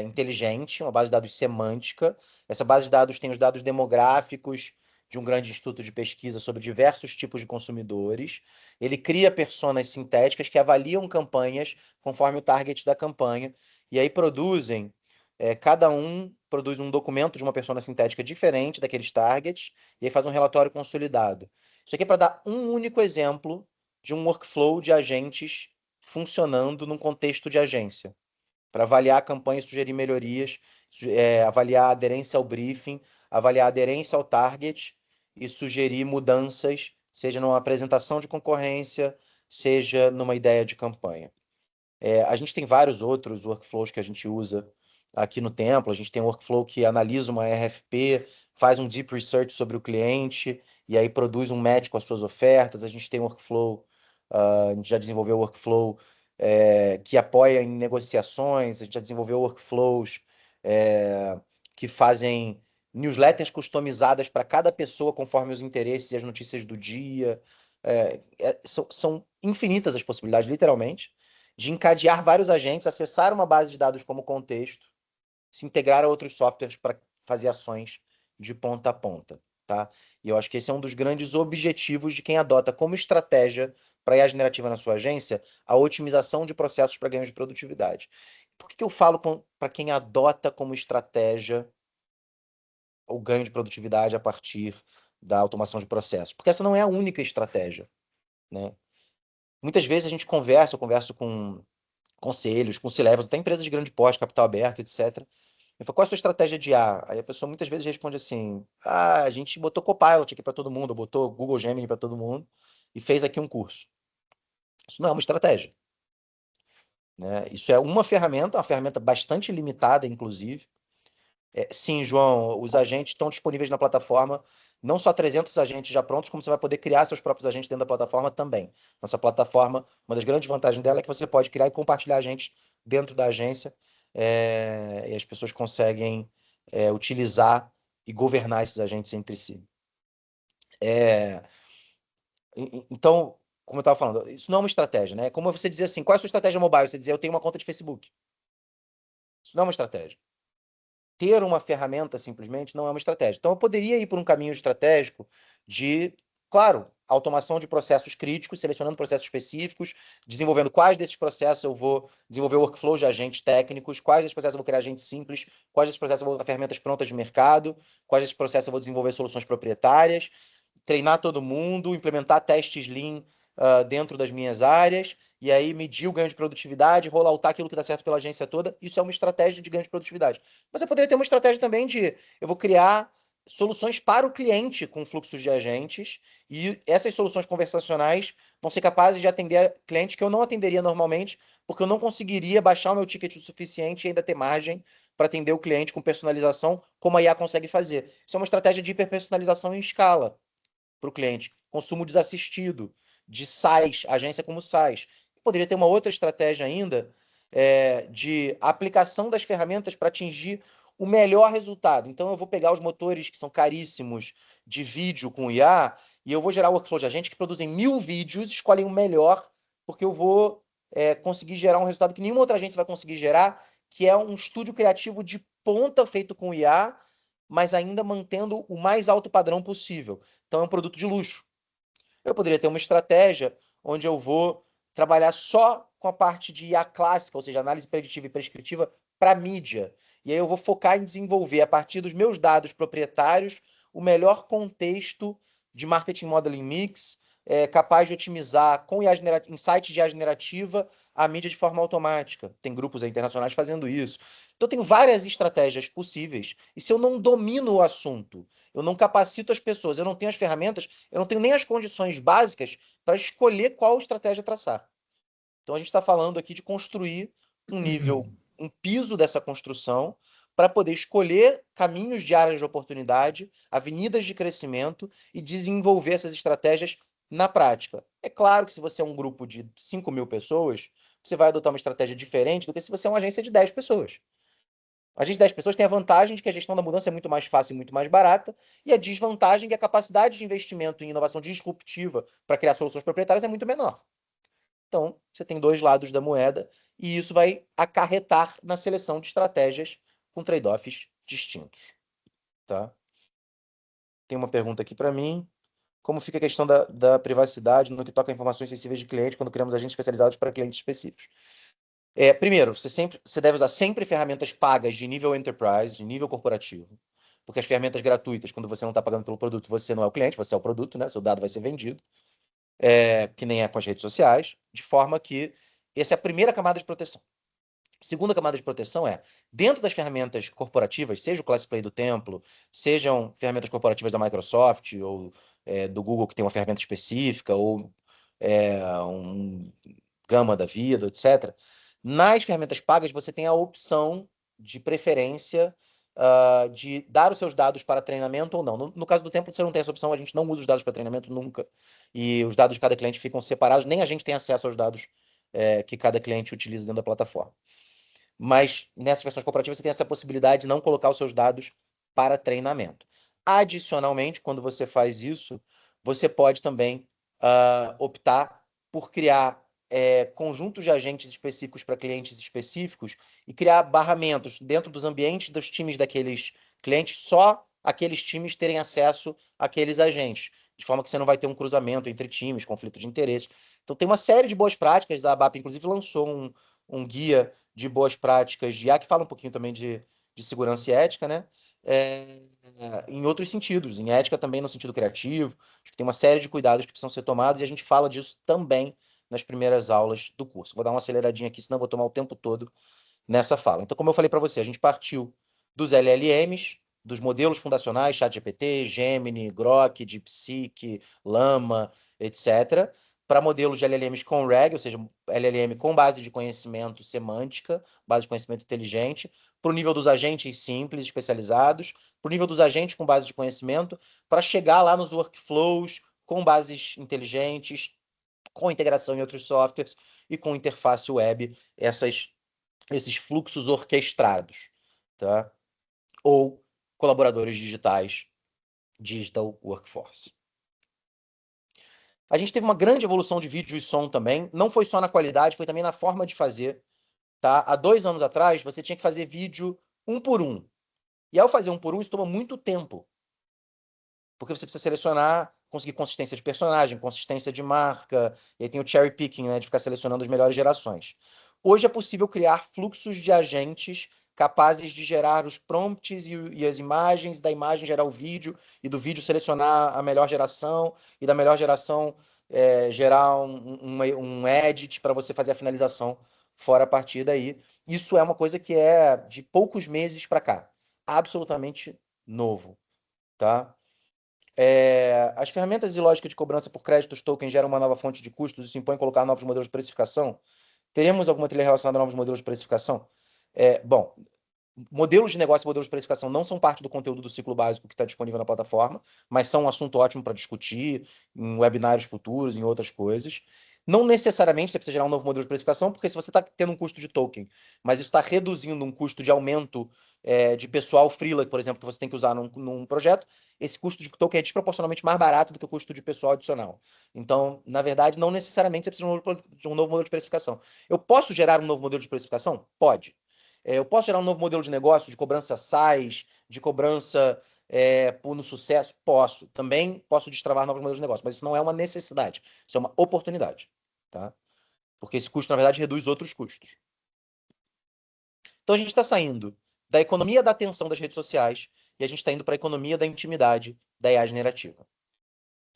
inteligente, uma base de dados semântica. Essa base de dados tem os dados demográficos de um grande instituto de pesquisa sobre diversos tipos de consumidores. Ele cria personas sintéticas que avaliam campanhas conforme o target da campanha, e aí cada um produz um documento de uma persona sintética diferente daqueles targets, e aí faz um relatório consolidado. Isso aqui é para dar um único exemplo de um workflow de agentes funcionando num contexto de agência, para avaliar a campanha e sugerir melhorias, avaliar a aderência ao briefing, avaliar a aderência ao target e sugerir mudanças, seja numa apresentação de concorrência, seja numa ideia de campanha. A gente tem vários outros workflows que a gente usa aqui no Templo. A gente tem um workflow que analisa uma RFP, faz um deep research sobre o cliente e aí produz um match com as suas ofertas. A gente tem um workflow, a gente já desenvolveu workflow que apoia em negociações. A gente já desenvolveu workflows que fazem newsletters customizadas para cada pessoa conforme os interesses e as notícias do dia. São infinitas as possibilidades, literalmente, de encadear vários agentes, acessar uma base de dados como contexto, se integrar a outros softwares para fazer ações de ponta a ponta, tá? E eu acho que esse é um dos grandes objetivos de quem adota como estratégia para IA generativa na sua agência a otimização de processos para ganho de produtividade. Por que eu falo para quem adota como estratégia o ganho de produtividade a partir da automação de processos? Porque essa não é a única estratégia, né? Muitas vezes a gente eu converso com conselhos, com C-levels, até empresas de grande porte, capital aberto, etc. Eu falo, qual é a sua estratégia de IA? Aí a pessoa muitas vezes responde assim, a gente botou Copilot aqui para todo mundo, botou Google Gemini para todo mundo e fez aqui um curso. Isso não é uma estratégia, né? Isso é uma ferramenta bastante limitada, inclusive. Sim, João, os agentes estão disponíveis na plataforma, não só 300 agentes já prontos, como você vai poder criar seus próprios agentes dentro da plataforma também. Nossa plataforma, uma das grandes vantagens dela é que você pode criar e compartilhar agentes dentro da agência, e as pessoas conseguem utilizar e governar esses agentes entre si. Então, como eu estava falando, isso não é uma estratégia, né? Como você dizer assim, qual é a sua estratégia mobile? Você dizer, eu tenho uma conta de Facebook. Isso não é uma estratégia. Ter uma ferramenta simplesmente não é uma estratégia. Então, eu poderia ir por um caminho estratégico de, claro, automação de processos críticos, selecionando processos específicos, desenvolvendo quais desses processos eu vou desenvolver workflows de agentes técnicos, quais desses processos eu vou criar agentes simples, quais desses processos eu vou criar ferramentas prontas de mercado, quais desses processos eu vou desenvolver soluções proprietárias, treinar todo mundo, implementar testes Lean dentro das minhas áreas, e aí medir o ganho de produtividade, rolloutar aquilo que dá certo pela agência toda. Isso é uma estratégia de ganho de produtividade. Mas eu poderia ter uma estratégia também de eu vou criar soluções para o cliente com fluxos de agentes, e essas soluções conversacionais vão ser capazes de atender clientes que eu não atenderia normalmente, porque eu não conseguiria baixar o meu ticket o suficiente e ainda ter margem para atender o cliente com personalização, como a IA consegue fazer. Isso é uma estratégia de hiperpersonalização em escala para o cliente. Consumo desassistido, de SaaS, agência como SaaS. Poderia ter uma outra estratégia ainda de aplicação das ferramentas para atingir o melhor resultado. Então, eu vou pegar os motores que são caríssimos de vídeo com IA e eu vou gerar workflow de agentes que produzem 1000 vídeos, escolhem o melhor, porque eu vou conseguir gerar um resultado que nenhuma outra agência vai conseguir gerar, que é um estúdio criativo de ponta feito com IA, mas ainda mantendo o mais alto padrão possível. Então, é um produto de luxo. Eu poderia ter uma estratégia onde eu vou trabalhar só com a parte de IA clássica, ou seja, análise preditiva e prescritiva para mídia. E aí eu vou focar em desenvolver, a partir dos meus dados proprietários, o melhor contexto de marketing modeling mix, capaz de otimizar com insights de IA generativa a mídia de forma automática. Tem grupos internacionais fazendo isso. Então, eu tenho várias estratégias possíveis. E se eu não domino o assunto, eu não capacito as pessoas, eu não tenho as ferramentas, eu não tenho nem as condições básicas para escolher qual estratégia traçar. Então, a gente está falando aqui de construir um nível, um piso dessa construção para poder escolher caminhos de áreas de oportunidade, avenidas de crescimento e desenvolver essas estratégias na prática. É claro que se você é um grupo de 5.000 pessoas, você vai adotar uma estratégia diferente do que se você é uma agência de 10 pessoas. A agência de 10 pessoas tem a vantagem de que a gestão da mudança é muito mais fácil e muito mais barata, e a desvantagem que a capacidade de investimento em inovação disruptiva para criar soluções proprietárias é muito menor. Então, você tem dois lados da moeda, e isso vai acarretar na seleção de estratégias com trade-offs distintos. Tá? Tem uma pergunta aqui para mim. Como fica a questão da privacidade no que toca a informações sensíveis de cliente quando criamos agentes especializados para clientes específicos? Primeiro, você deve usar sempre ferramentas pagas de nível enterprise, de nível corporativo, porque as ferramentas gratuitas, quando você não está pagando pelo produto, você não é o cliente, você é o produto, né? Seu dado vai ser vendido, que nem é com as redes sociais, de forma que Essa é a primeira camada de proteção. Segunda camada de proteção é, dentro das ferramentas corporativas, seja o Classic Play do Templo, sejam ferramentas corporativas da Microsoft ou do Google, que tem uma ferramenta específica, ou um Gama da vida, etc. Nas ferramentas pagas, você tem a opção de preferência de dar os seus dados para treinamento ou não. No caso do Templo, você não tem essa opção, a gente não usa os dados para treinamento nunca. E os dados de cada cliente ficam separados, nem a gente tem acesso aos dados que cada cliente utiliza dentro da plataforma. Mas nessas versões corporativas você tem essa possibilidade de não colocar os seus dados para treinamento. Adicionalmente, quando você faz isso, você pode também optar por criar conjuntos de agentes específicos para clientes específicos e criar barramentos dentro dos ambientes dos times daqueles clientes, só aqueles times terem acesso àqueles agentes, de forma que você não vai ter um cruzamento entre times, conflito de interesse. Então tem uma série de boas práticas, a ABAP inclusive lançou um guia de boas práticas de IA, que fala um pouquinho também de segurança e ética, né? Em outros sentidos, em ética também no sentido criativo. Acho que tem uma série de cuidados que precisam ser tomados e a gente fala disso também nas primeiras aulas do curso. Vou dar uma aceleradinha aqui, senão vou tomar o tempo todo nessa fala. Então, como eu falei para você, a gente partiu dos LLMs, dos modelos fundacionais, ChatGPT, Gemini, Grok, DeepSeek, Llama, etc., para modelos de LLMs com RAG, ou seja, LLM com base de conhecimento semântica, base de conhecimento inteligente, para o nível dos agentes simples, especializados, para o nível dos agentes com base de conhecimento, para chegar lá nos workflows com bases inteligentes, com integração em outros softwares e com interface web, esses fluxos orquestrados, tá? Ou colaboradores digitais, digital workforce. A gente teve uma grande evolução de vídeo e som também, não foi só na qualidade, foi também na forma de fazer, tá? Há 2 anos atrás, você tinha que fazer vídeo um por um. E ao fazer um por um, isso toma muito tempo. Porque você precisa selecionar, conseguir consistência de personagem, consistência de marca, e aí tem o cherry picking, né, de ficar selecionando as melhores gerações. Hoje é possível criar fluxos de agentes capazes de gerar os prompts e as imagens, da imagem gerar o vídeo, e do vídeo selecionar a melhor geração, e da melhor geração gerar um edit para você fazer a finalização fora a partir daí. Isso é uma coisa que é de poucos meses para cá. Absolutamente novo, tá? As ferramentas de lógica de cobrança por créditos token geram uma nova fonte de custos e se impõe colocar novos modelos de precificação. Teremos alguma trilha relacionada a novos modelos de precificação? Bom, modelos de negócio e modelos de precificação não são parte do conteúdo do ciclo básico que está disponível na plataforma, mas são um assunto ótimo para discutir em webinários futuros, em outras coisas. Não necessariamente você precisa gerar um novo modelo de precificação, porque se você está tendo um custo de token, mas isso está reduzindo um custo de aumento de pessoal freela, por exemplo, que você tem que usar num projeto, esse custo de token é desproporcionalmente mais barato do que o custo de pessoal adicional. Então, na verdade, não necessariamente você precisa de um novo modelo de precificação. Eu posso gerar um novo modelo de precificação? Pode. Eu posso gerar um novo modelo de negócio, de cobrança SaaS, de cobrança no sucesso? Posso. Também posso destravar novos modelos de negócio, mas isso não é uma necessidade, isso é uma oportunidade, tá? Porque esse custo, na verdade, reduz outros custos. Então, a gente está saindo da economia da atenção das redes sociais e a gente está indo para a economia da intimidade da IA generativa.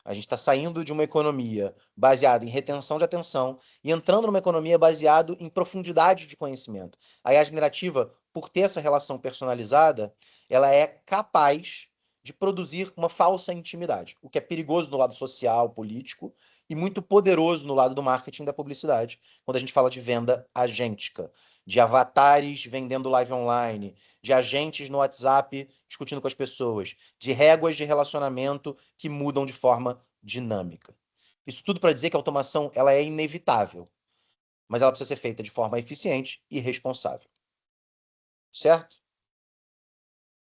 A gente está saindo de uma economia baseada em retenção de atenção e entrando numa economia baseada em profundidade de conhecimento. A IA generativa, por ter essa relação personalizada, ela é capaz de produzir uma falsa intimidade, o que é perigoso no lado social, político, e muito poderoso no lado do marketing e da publicidade, quando a gente fala de venda agêntica, de avatares vendendo live online, de agentes no WhatsApp discutindo com as pessoas, de réguas de relacionamento que mudam de forma dinâmica. Isso tudo para dizer que a automação ela é inevitável, mas ela precisa ser feita de forma eficiente e responsável. Certo?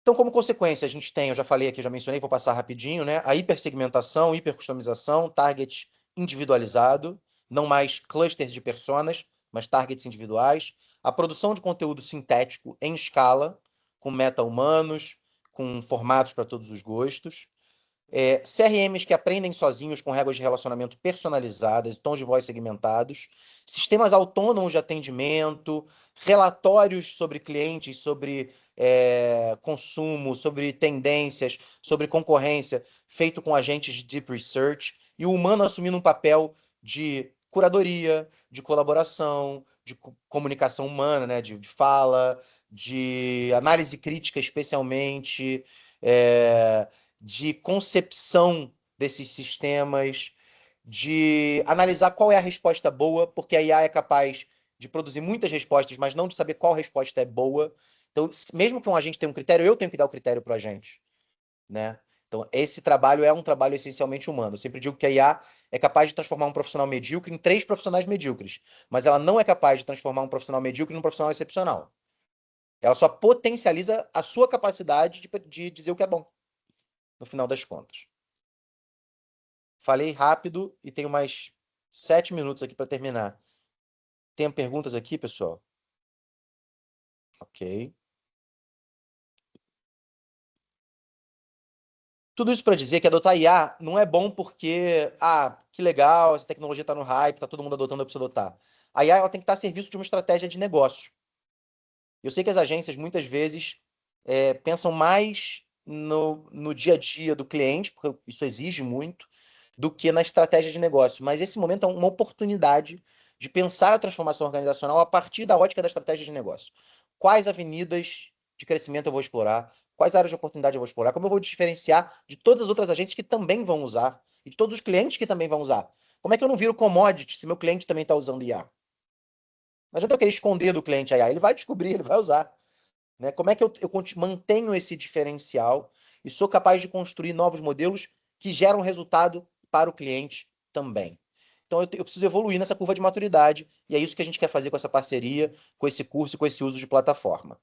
Então, como consequência, a gente tem, eu já falei aqui, já mencionei, vou passar rapidinho, né? A hipersegmentação, hipercustomização, target individualizado, não mais clusters de personas, mas targets individuais. A produção de conteúdo sintético em escala, com meta-humanos, com formatos para todos os gostos. CRMs que aprendem sozinhos com regras de relacionamento personalizadas, tons de voz segmentados, sistemas autônomos de atendimento, relatórios sobre clientes, sobre consumo, sobre tendências, sobre concorrência, feito com agentes de deep research, e o humano assumindo um papel de curadoria, de colaboração, de comunicação humana, né? De fala, de análise crítica, especialmente, de concepção desses sistemas, de analisar qual é a resposta boa, porque a IA é capaz de produzir muitas respostas, mas não de saber qual resposta é boa. Então, mesmo que um agente tenha um critério, eu tenho que dar o critério para o agente, né? Então, esse trabalho é um trabalho essencialmente humano. Eu sempre digo que a IA é capaz de transformar um profissional medíocre em 3 profissionais medíocres, mas ela não é capaz de transformar um profissional medíocre em um profissional excepcional. Ela só potencializa a sua capacidade de dizer o que é bom, no final das contas. Falei rápido e tenho mais 7 minutos aqui para terminar. Tem perguntas aqui, pessoal? Ok. Tudo isso para dizer que adotar IA não é bom porque, que legal, essa tecnologia está no hype, está todo mundo adotando, eu preciso adotar. A IA ela tem que estar a serviço de uma estratégia de negócio. Eu sei que as agências, muitas vezes, pensam mais no dia a dia do cliente, porque isso exige muito, do que na estratégia de negócio. Mas esse momento é uma oportunidade de pensar a transformação organizacional a partir da ótica da estratégia de negócio. Quais avenidas de crescimento eu vou explorar? Quais áreas de oportunidade eu vou explorar? Como eu vou diferenciar de todas as outras agências que também vão usar e de todos os clientes que também vão usar? Como é que eu não viro commodity se meu cliente também está usando IA? Não adianta eu querer esconder do cliente a IA, ele vai descobrir, ele vai usar. Né? Como é que eu mantenho esse diferencial e sou capaz de construir novos modelos que geram resultado para o cliente também? Então, eu preciso evoluir nessa curva de maturidade e é isso que a gente quer fazer com essa parceria, com esse curso, com esse uso de plataforma.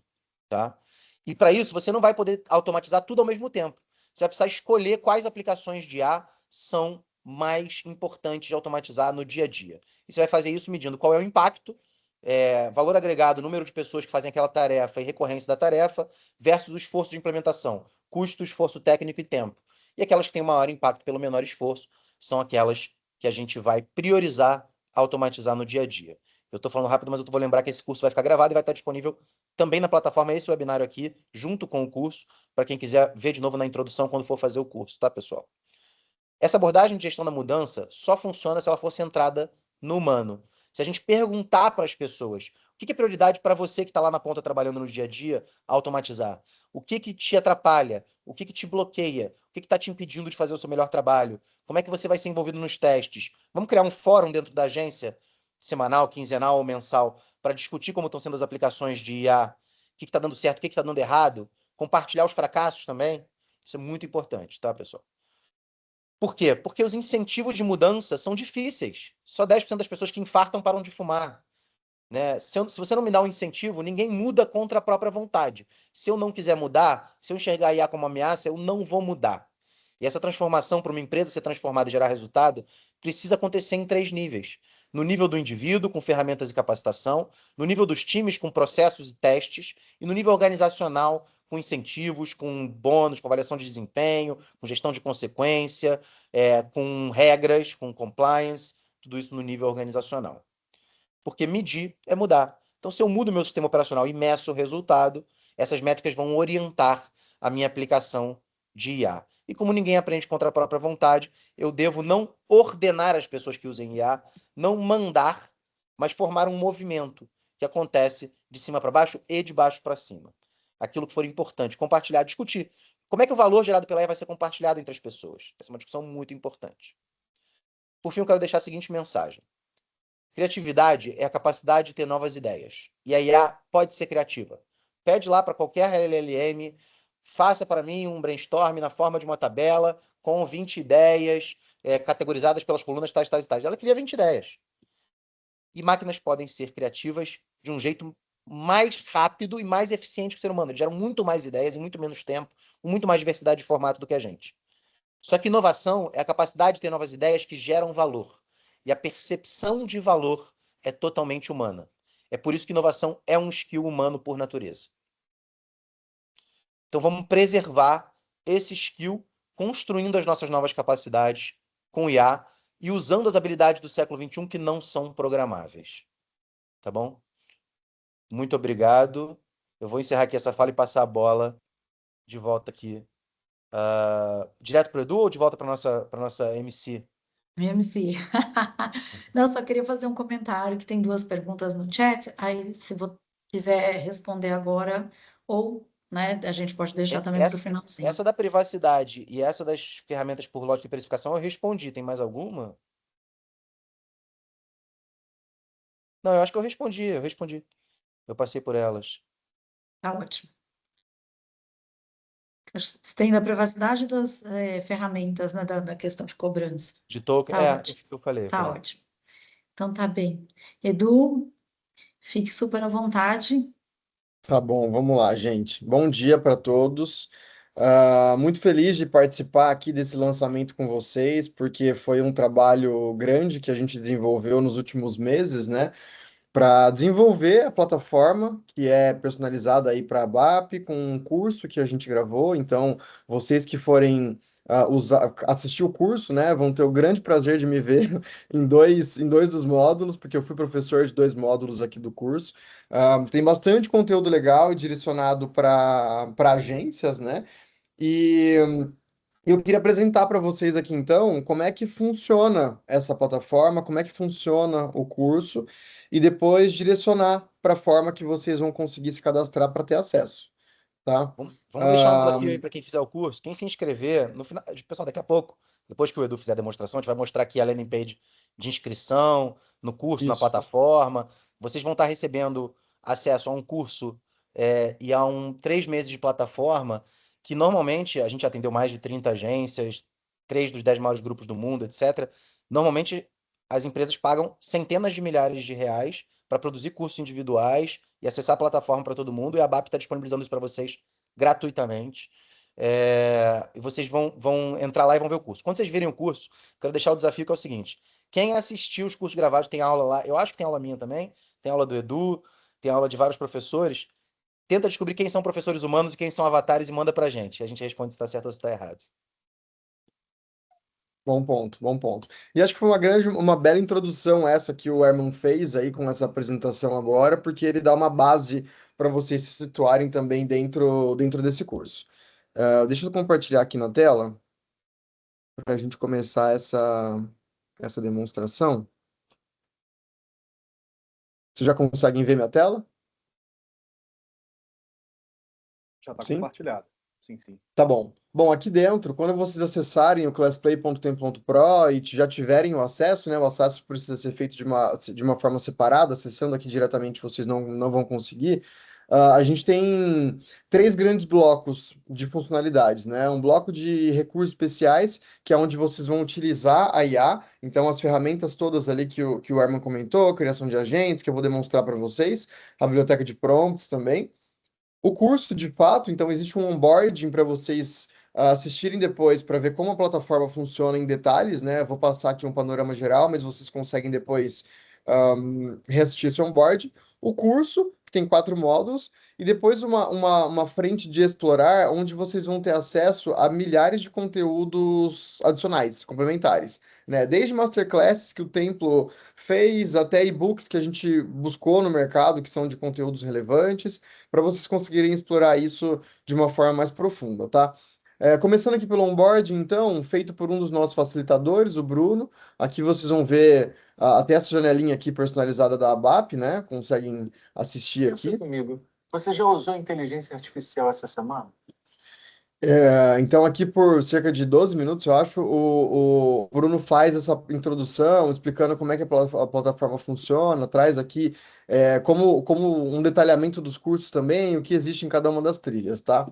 Tá? E para isso, você não vai poder automatizar tudo ao mesmo tempo. Você vai precisar escolher quais aplicações de IA são mais importantes de automatizar no dia a dia. E você vai fazer isso medindo qual é o impacto, valor agregado, número de pessoas que fazem aquela tarefa e recorrência da tarefa, versus o esforço de implementação, custo, esforço técnico e tempo. E aquelas que têm maior impacto pelo menor esforço são aquelas que a gente vai priorizar automatizar no dia a dia. Eu estou falando rápido, mas eu vou lembrar que esse curso vai ficar gravado e vai estar disponível também na plataforma, esse webinário aqui, junto com o curso, para quem quiser ver de novo na introdução quando for fazer o curso, tá, pessoal? Essa abordagem de gestão da mudança só funciona se ela for centrada no humano. Se a gente perguntar para as pessoas o que é prioridade para você que está lá na ponta trabalhando no dia a dia, automatizar? O que te atrapalha? O que te bloqueia? O que está te impedindo de fazer o seu melhor trabalho? Como é que você vai ser envolvido nos testes? Vamos criar um fórum dentro da agência, semanal, quinzenal ou mensal, para discutir como estão sendo as aplicações de IA, o que está dando certo, o que está dando errado, compartilhar os fracassos também. Isso é muito importante, tá, pessoal? Por quê? Porque os incentivos de mudança são difíceis. Só 10% das pessoas que infartam param de fumar. Né? Se você não me dá um incentivo, ninguém muda contra a própria vontade. Se eu não quiser mudar, se eu enxergar a IA como ameaça, eu não vou mudar. E essa transformação para uma empresa ser transformada e gerar resultado precisa acontecer em 3 níveis. No nível do indivíduo, com ferramentas e capacitação, no nível dos times, com processos e testes, e no nível organizacional, com incentivos, com bônus, com avaliação de desempenho, com gestão de consequência, com regras, com compliance, tudo isso no nível organizacional. Porque medir é mudar. Então, se eu mudo meu sistema operacional e meço o resultado, essas métricas vão orientar a minha aplicação de IA. E como ninguém aprende contra a própria vontade, eu devo não ordenar as pessoas que usem IA, não mandar, mas formar um movimento que acontece de cima para baixo e de baixo para cima. Aquilo que for importante, compartilhar, discutir. Como é que o valor gerado pela IA vai ser compartilhado entre as pessoas? Essa é uma discussão muito importante. Por fim, eu quero deixar a seguinte mensagem. Criatividade é a capacidade de ter novas ideias. E a IA pode ser criativa. Pede lá para qualquer LLM, faça para mim um brainstorm na forma de uma tabela com 20 ideias, categorizadas pelas colunas tais, tais e tais. Ela cria 20 ideias. E máquinas podem ser criativas de um jeito mais rápido e mais eficiente que o ser humano. Eles geram muito mais ideias em muito menos tempo, com muito mais diversidade de formato do que a gente. Só que inovação é a capacidade de ter novas ideias que geram valor. E a percepção de valor é totalmente humana. É por isso que inovação é um skill humano por natureza. Então vamos preservar esse skill construindo as nossas novas capacidades com IA e usando as habilidades do século XXI que não são programáveis. Tá bom? Muito obrigado. Eu vou encerrar aqui essa fala e passar a bola de volta aqui. Direto para o Edu ou de volta para nossa MC? MC. Não, só queria fazer um comentário que tem duas perguntas no chat. Aí, se você quiser responder agora, ou, né, a gente pode deixar também para o finalzinho. Essa da privacidade e essa das ferramentas por lógica de precificação eu respondi. Tem mais alguma? Não, eu acho que eu respondi. Eu passei por elas. Tá ótimo. Você tem da privacidade das ferramentas, né, da questão de cobrança. De token, Tá ótimo, eu falei, eu tá falei. ótimo. Então tá bem. Edu, fique super à vontade. Tá bom, vamos lá, gente. Bom dia para todos. Muito feliz de participar aqui desse lançamento com vocês, porque foi um trabalho grande que a gente desenvolveu nos últimos meses, né? Para desenvolver a plataforma que é personalizada aí para a BAP, com um curso que a gente gravou. Então, vocês que forem assistir o curso, né, vão ter o grande prazer de me ver em dois dos módulos, porque eu fui professor de dois módulos aqui do curso. Tem bastante conteúdo legal e direcionado para agências, né? E eu queria apresentar para vocês aqui, então, como é que funciona essa plataforma, como é que funciona o curso, e depois direcionar para a forma que vocês vão conseguir se cadastrar para ter acesso, tá? Vamos deixar um desafio aí para quem fizer o curso. Quem se inscrever, no final, pessoal, daqui a pouco, depois que o Edu fizer a demonstração, a gente vai mostrar aqui a landing page de inscrição no curso, na Isso. plataforma. Vocês vão estar recebendo acesso a um curso e a 3 meses de plataforma, que normalmente a gente atendeu mais de 30 agências, 3 dos 10 maiores grupos do mundo, etc. Normalmente as empresas pagam centenas de milhares de reais para produzir cursos individuais e acessar a plataforma para todo mundo, e a BAP está disponibilizando isso para vocês gratuitamente. E vocês vão entrar lá e vão ver o curso. Quando vocês virem o curso, quero deixar o desafio que é o seguinte: quem assistiu os cursos gravados tem aula lá, eu acho que tem aula minha também, tem aula do Edu, tem aula de vários professores. Tenta descobrir quem são professores humanos e quem são avatares e manda pra gente. A gente responde se está certo ou se está errado. Bom ponto, bom ponto. E acho que foi uma bela introdução essa que o Herman fez aí com essa apresentação agora, porque ele dá uma base para vocês se situarem também dentro desse curso. Deixa eu compartilhar aqui na tela para a gente começar essa demonstração. Vocês já conseguem ver minha tela? Já está Sim? compartilhado. Sim, sim. Tá bom. Bom, aqui dentro, quando vocês acessarem o classplay.tem.pro e já tiverem o acesso, né? O acesso precisa ser feito de uma forma separada, acessando aqui diretamente vocês não vão conseguir. A gente tem três grandes blocos de funcionalidades, né? Um bloco de recursos especiais, que é onde vocês vão utilizar a IA, então as ferramentas todas ali que o Arman comentou, criação de agentes, que eu vou demonstrar para vocês, a biblioteca de prompts também. O curso, de fato, então existe um onboarding para vocês assistirem depois para ver como a plataforma funciona em detalhes, né? Eu vou passar aqui um panorama geral, mas vocês conseguem depois reassistir esse onboard. O curso, que tem 4 módulos, e depois uma frente de explorar, onde vocês vão ter acesso a milhares de conteúdos adicionais, complementares, né? Desde masterclasses que o Templo fez, até e-books que a gente buscou no mercado, que são de conteúdos relevantes para vocês conseguirem explorar isso de uma forma mais profunda, tá? Começando aqui pelo onboarding, então, feito por um dos nossos facilitadores, o Bruno. Aqui vocês vão ver até essa janelinha aqui personalizada da ABAP, né? Conseguem assistir Pensa aqui. comigo. Você já usou inteligência artificial essa semana? Então, aqui por cerca de 12 minutos, eu acho, o Bruno faz essa introdução, explicando como é que a plataforma funciona, traz aqui como um detalhamento dos cursos também, o que existe em cada uma das trilhas, tá?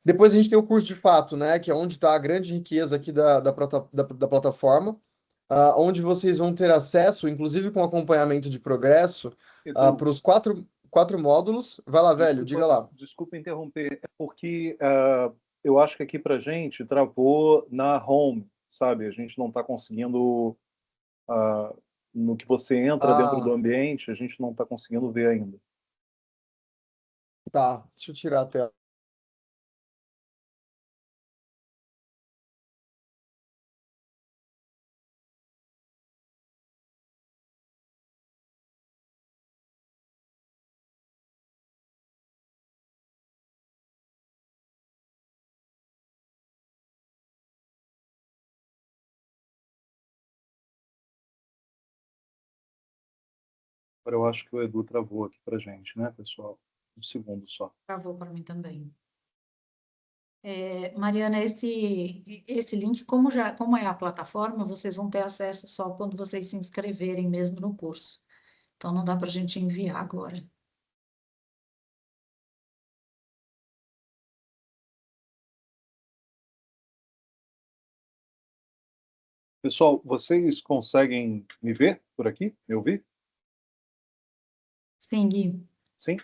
Depois a gente tem o curso de fato, né, que é onde está a grande riqueza aqui da plataforma, onde vocês vão ter acesso, inclusive com acompanhamento de progresso, Edu, para os quatro módulos. Vai lá, velho, diga lá. desculpa interromper, é porque eu acho que aqui para gente travou na home, sabe? A gente não está conseguindo, no que você entra dentro do Ah, ambiente, a gente não está conseguindo ver ainda. tá. Deixa eu tirar a tela. Agora eu acho que o Edu travou aqui para gente, né, pessoal? Um segundo só. Travou para mim também. Mariana, esse link, como é a plataforma, vocês vão ter acesso só quando vocês se inscreverem mesmo no curso. Então, não dá para a gente enviar agora. Pessoal, vocês conseguem me ver por aqui? Me ouvir? Sim, Gui. Sim?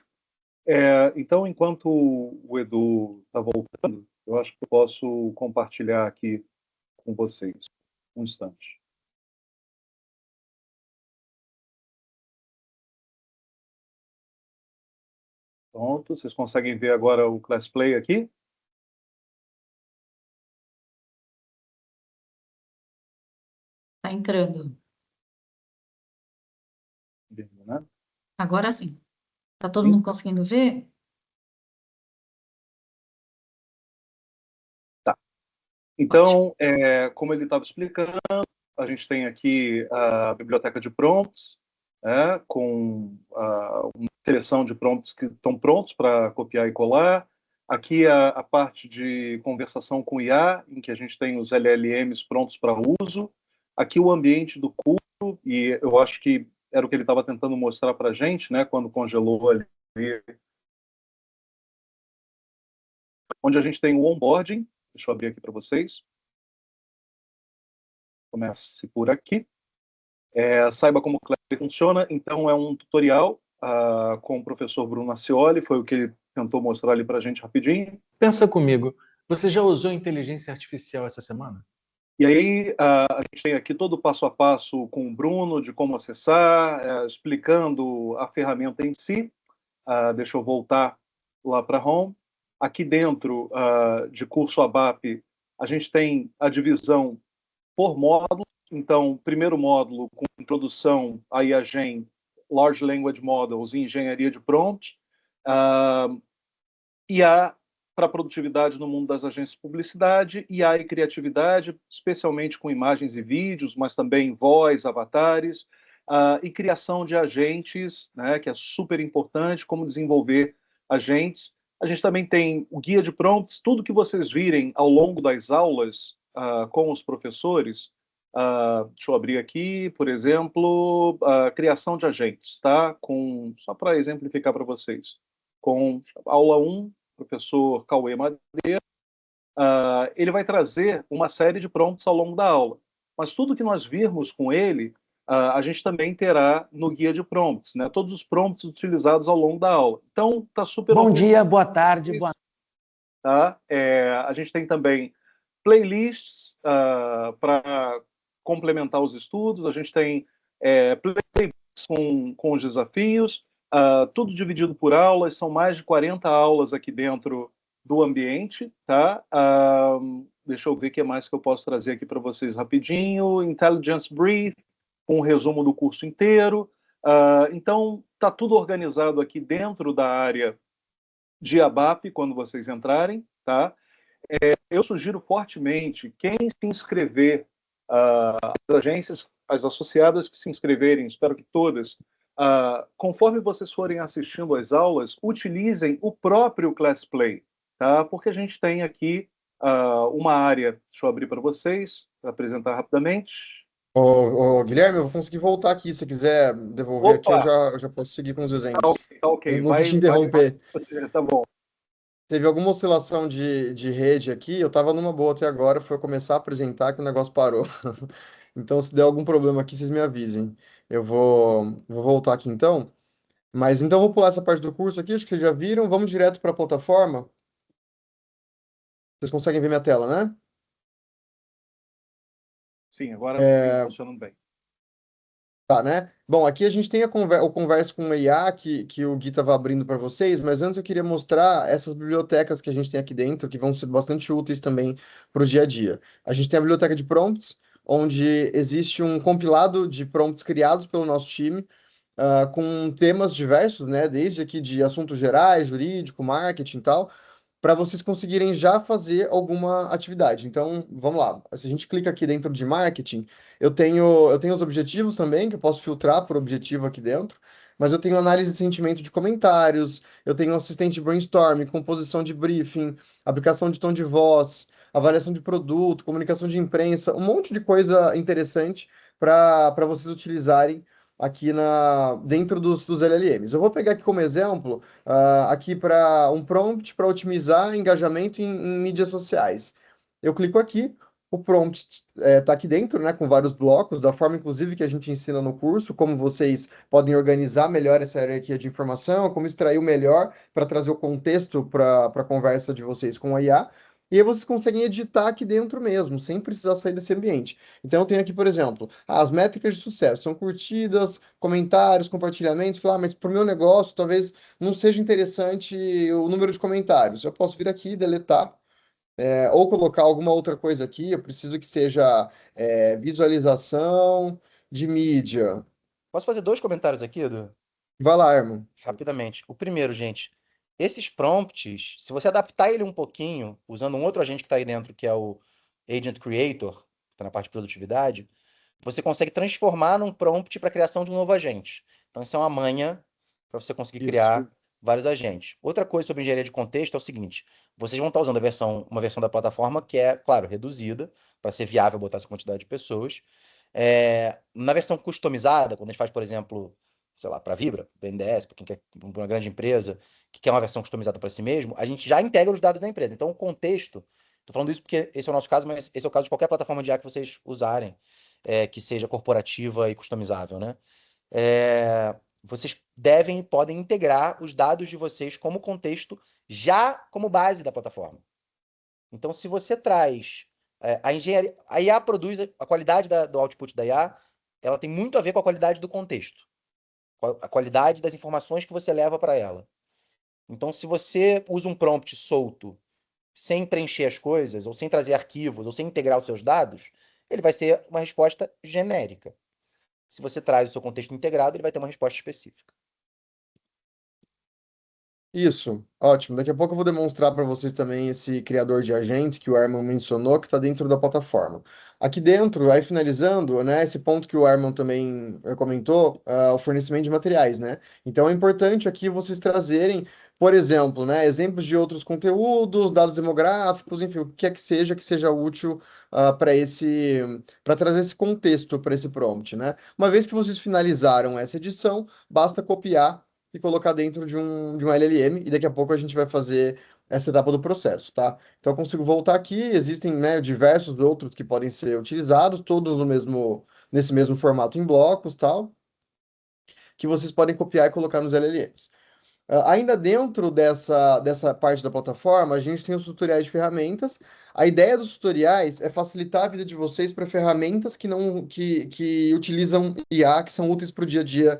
Então, enquanto o Edu está voltando, eu acho que eu posso compartilhar aqui com vocês. Um instante. Pronto, vocês conseguem ver agora o Class Play aqui? Está entrando. Né? Agora sim. Está todo Sim. mundo conseguindo ver? Tá. Então, como ele estava explicando, a gente tem aqui a biblioteca de prompts, com uma seleção de prompts que estão prontos para copiar e colar. Aqui a parte de conversação com IA, em que a gente tem os LLMs prontos para uso. Aqui o ambiente do curso, e eu acho que era o que ele estava tentando mostrar para a gente, né, quando congelou ali, onde a gente tem o onboarding. Deixa eu abrir aqui para vocês. Comece por aqui. Saiba como o Classplay funciona. Então, é um tutorial com o professor Bruno Ascioli, foi o que ele tentou mostrar ali para a gente rapidinho. Pensa comigo, você já usou inteligência artificial essa semana? E aí, a gente tem aqui todo o passo a passo com o Bruno, de como acessar, explicando a ferramenta em si. Deixa eu voltar lá para Home. Aqui dentro de curso ABAP, a gente tem a divisão por módulo. Então, primeiro módulo com introdução a IAGEN, Large Language Models e engenharia de prompt. IA para produtividade no mundo das agências de publicidade, IA e criatividade, especialmente com imagens e vídeos, mas também voz, avatares, e criação de agentes, né, que é super importante, como desenvolver agentes. A gente também tem o guia de prompts, tudo que vocês virem ao longo das aulas com os professores. Deixa eu abrir aqui, por exemplo, a criação de agentes, tá? Só para exemplificar para vocês. Com aula 1, professor Cauê Madeira, ele vai trazer uma série de prompts ao longo da aula. Mas tudo que nós virmos com ele, a gente também terá no guia de prompts, né? Todos os prompts utilizados ao longo da aula. Então, está super... Bom dia, boa tarde, boa noite. Tá? A gente tem também playlists para complementar os estudos, a gente tem playbooks com os desafios, tudo dividido por aulas, são mais de 40 aulas aqui dentro do ambiente, tá? Deixa eu ver o que mais que eu posso trazer aqui para vocês rapidinho. Intelligence Brief, com um resumo do curso inteiro. Então, está tudo organizado aqui dentro da área de ABAP, quando vocês entrarem, tá? Eu sugiro fortemente, quem se inscrever, as agências, as associadas que se inscreverem, espero que todas, conforme vocês forem assistindo às aulas, utilizem o próprio Class Play, tá? Porque a gente tem aqui uma área, deixa eu abrir para vocês, para apresentar rapidamente. Guilherme, eu vou conseguir voltar aqui, se quiser devolver aqui, eu já posso seguir com os exemplos. Tá ok. Não quis te interromper. Tá bom. Teve alguma oscilação de rede aqui, eu estava numa boa até agora, foi começar a apresentar que o negócio parou. Então, se der algum problema aqui, vocês me avisem. Eu vou voltar aqui então. Mas então, vou pular essa parte do curso aqui, acho que vocês já viram. Vamos direto para a plataforma. Vocês conseguem ver minha tela, né? Sim, agora está funcionando bem. Tá, né? Bom, aqui a gente tem o conversa com o IA que o Gui estava abrindo para vocês, mas antes eu queria mostrar essas bibliotecas que a gente tem aqui dentro, que vão ser bastante úteis também para o dia a dia. A gente tem a biblioteca de prompts, onde existe um compilado de prompts criados pelo nosso time, com temas diversos, né? Desde aqui de assuntos gerais, jurídico, marketing e tal, para vocês conseguirem já fazer alguma atividade. Então, vamos lá. Se a gente clica aqui dentro de marketing, eu tenho os objetivos também, que eu posso filtrar por objetivo aqui dentro. mas eu tenho análise de sentimento de comentários, eu tenho assistente de brainstorming, composição de briefing, aplicação de tom de voz, avaliação de produto, comunicação de imprensa, um monte de coisa interessante para vocês utilizarem aqui dentro dos LLMs. Eu vou pegar aqui como exemplo, aqui para um prompt para otimizar engajamento em mídias sociais. Eu clico aqui, o prompt está aqui dentro, né, com vários blocos, da forma inclusive que a gente ensina no curso, como vocês podem organizar melhor essa hierarquia de informação, como extrair o melhor para trazer o contexto para a conversa de vocês com a IA. E aí vocês conseguem editar aqui dentro mesmo, sem precisar sair desse ambiente. Então eu tenho aqui, por exemplo, as métricas de sucesso são curtidas, comentários, compartilhamentos. Falar, mas para o meu negócio talvez não seja interessante o número de comentários. Eu posso vir aqui e deletar, ou colocar alguma outra coisa aqui. Eu preciso que seja visualização de mídia. Posso fazer 2 comentários aqui, Edu? Vai lá, Herman. Rapidamente. O primeiro, gente, esses prompts, se você adaptar ele um pouquinho, usando um outro agente que está aí dentro, que é o Agent Creator, que está na parte de produtividade, você consegue transformar num prompt para a criação de um novo agente. Então, isso é uma manha para você conseguir Isso. criar vários agentes. Outra coisa sobre engenharia de contexto é o seguinte: vocês vão estar usando uma versão da plataforma que é, claro, reduzida, para ser viável botar essa quantidade de pessoas. Na versão customizada, quando a gente faz, por exemplo, sei lá, para a Vibra, BNDES, para quem quer, pra uma grande empresa, que quer uma versão customizada para si mesmo, a gente já integra os dados da empresa. Então, o contexto, estou falando isso porque esse é o nosso caso, mas esse é o caso de qualquer plataforma de IA que vocês usarem, que seja corporativa e customizável, né? Vocês devem e podem integrar os dados de vocês como contexto já como base da plataforma. Então, se você traz a engenharia, a IA produz a qualidade do output da IA, ela tem muito a ver com a qualidade do contexto, a qualidade das informações que você leva para ela. Então, se você usa um prompt solto, sem preencher as coisas, ou sem trazer arquivos, ou sem integrar os seus dados, ele vai ser uma resposta genérica. Se você traz o seu contexto integrado, ele vai ter uma resposta específica. Isso, ótimo. Daqui a pouco eu vou demonstrar para vocês também esse criador de agentes que o Herman mencionou, que está dentro da plataforma. Aqui dentro, aí finalizando, né, esse ponto que o Herman também comentou, o fornecimento de materiais, né? Então é importante aqui vocês trazerem, por exemplo, né, exemplos de outros conteúdos, dados demográficos, enfim, o que é que seja útil para trazer esse contexto para esse prompt, né? Uma vez que vocês finalizaram essa edição, basta copiar e colocar dentro de um LLM, e daqui a pouco a gente vai fazer essa etapa do processo, tá? Então eu consigo voltar aqui, existem, né, diversos outros que podem ser utilizados, todos nesse mesmo formato em blocos, tal, que vocês podem copiar e colocar nos LLMs. Ainda dentro dessa parte da plataforma, a gente tem os tutoriais de ferramentas. A ideia dos tutoriais é facilitar a vida de vocês para ferramentas que utilizam IA, que são úteis para o dia a dia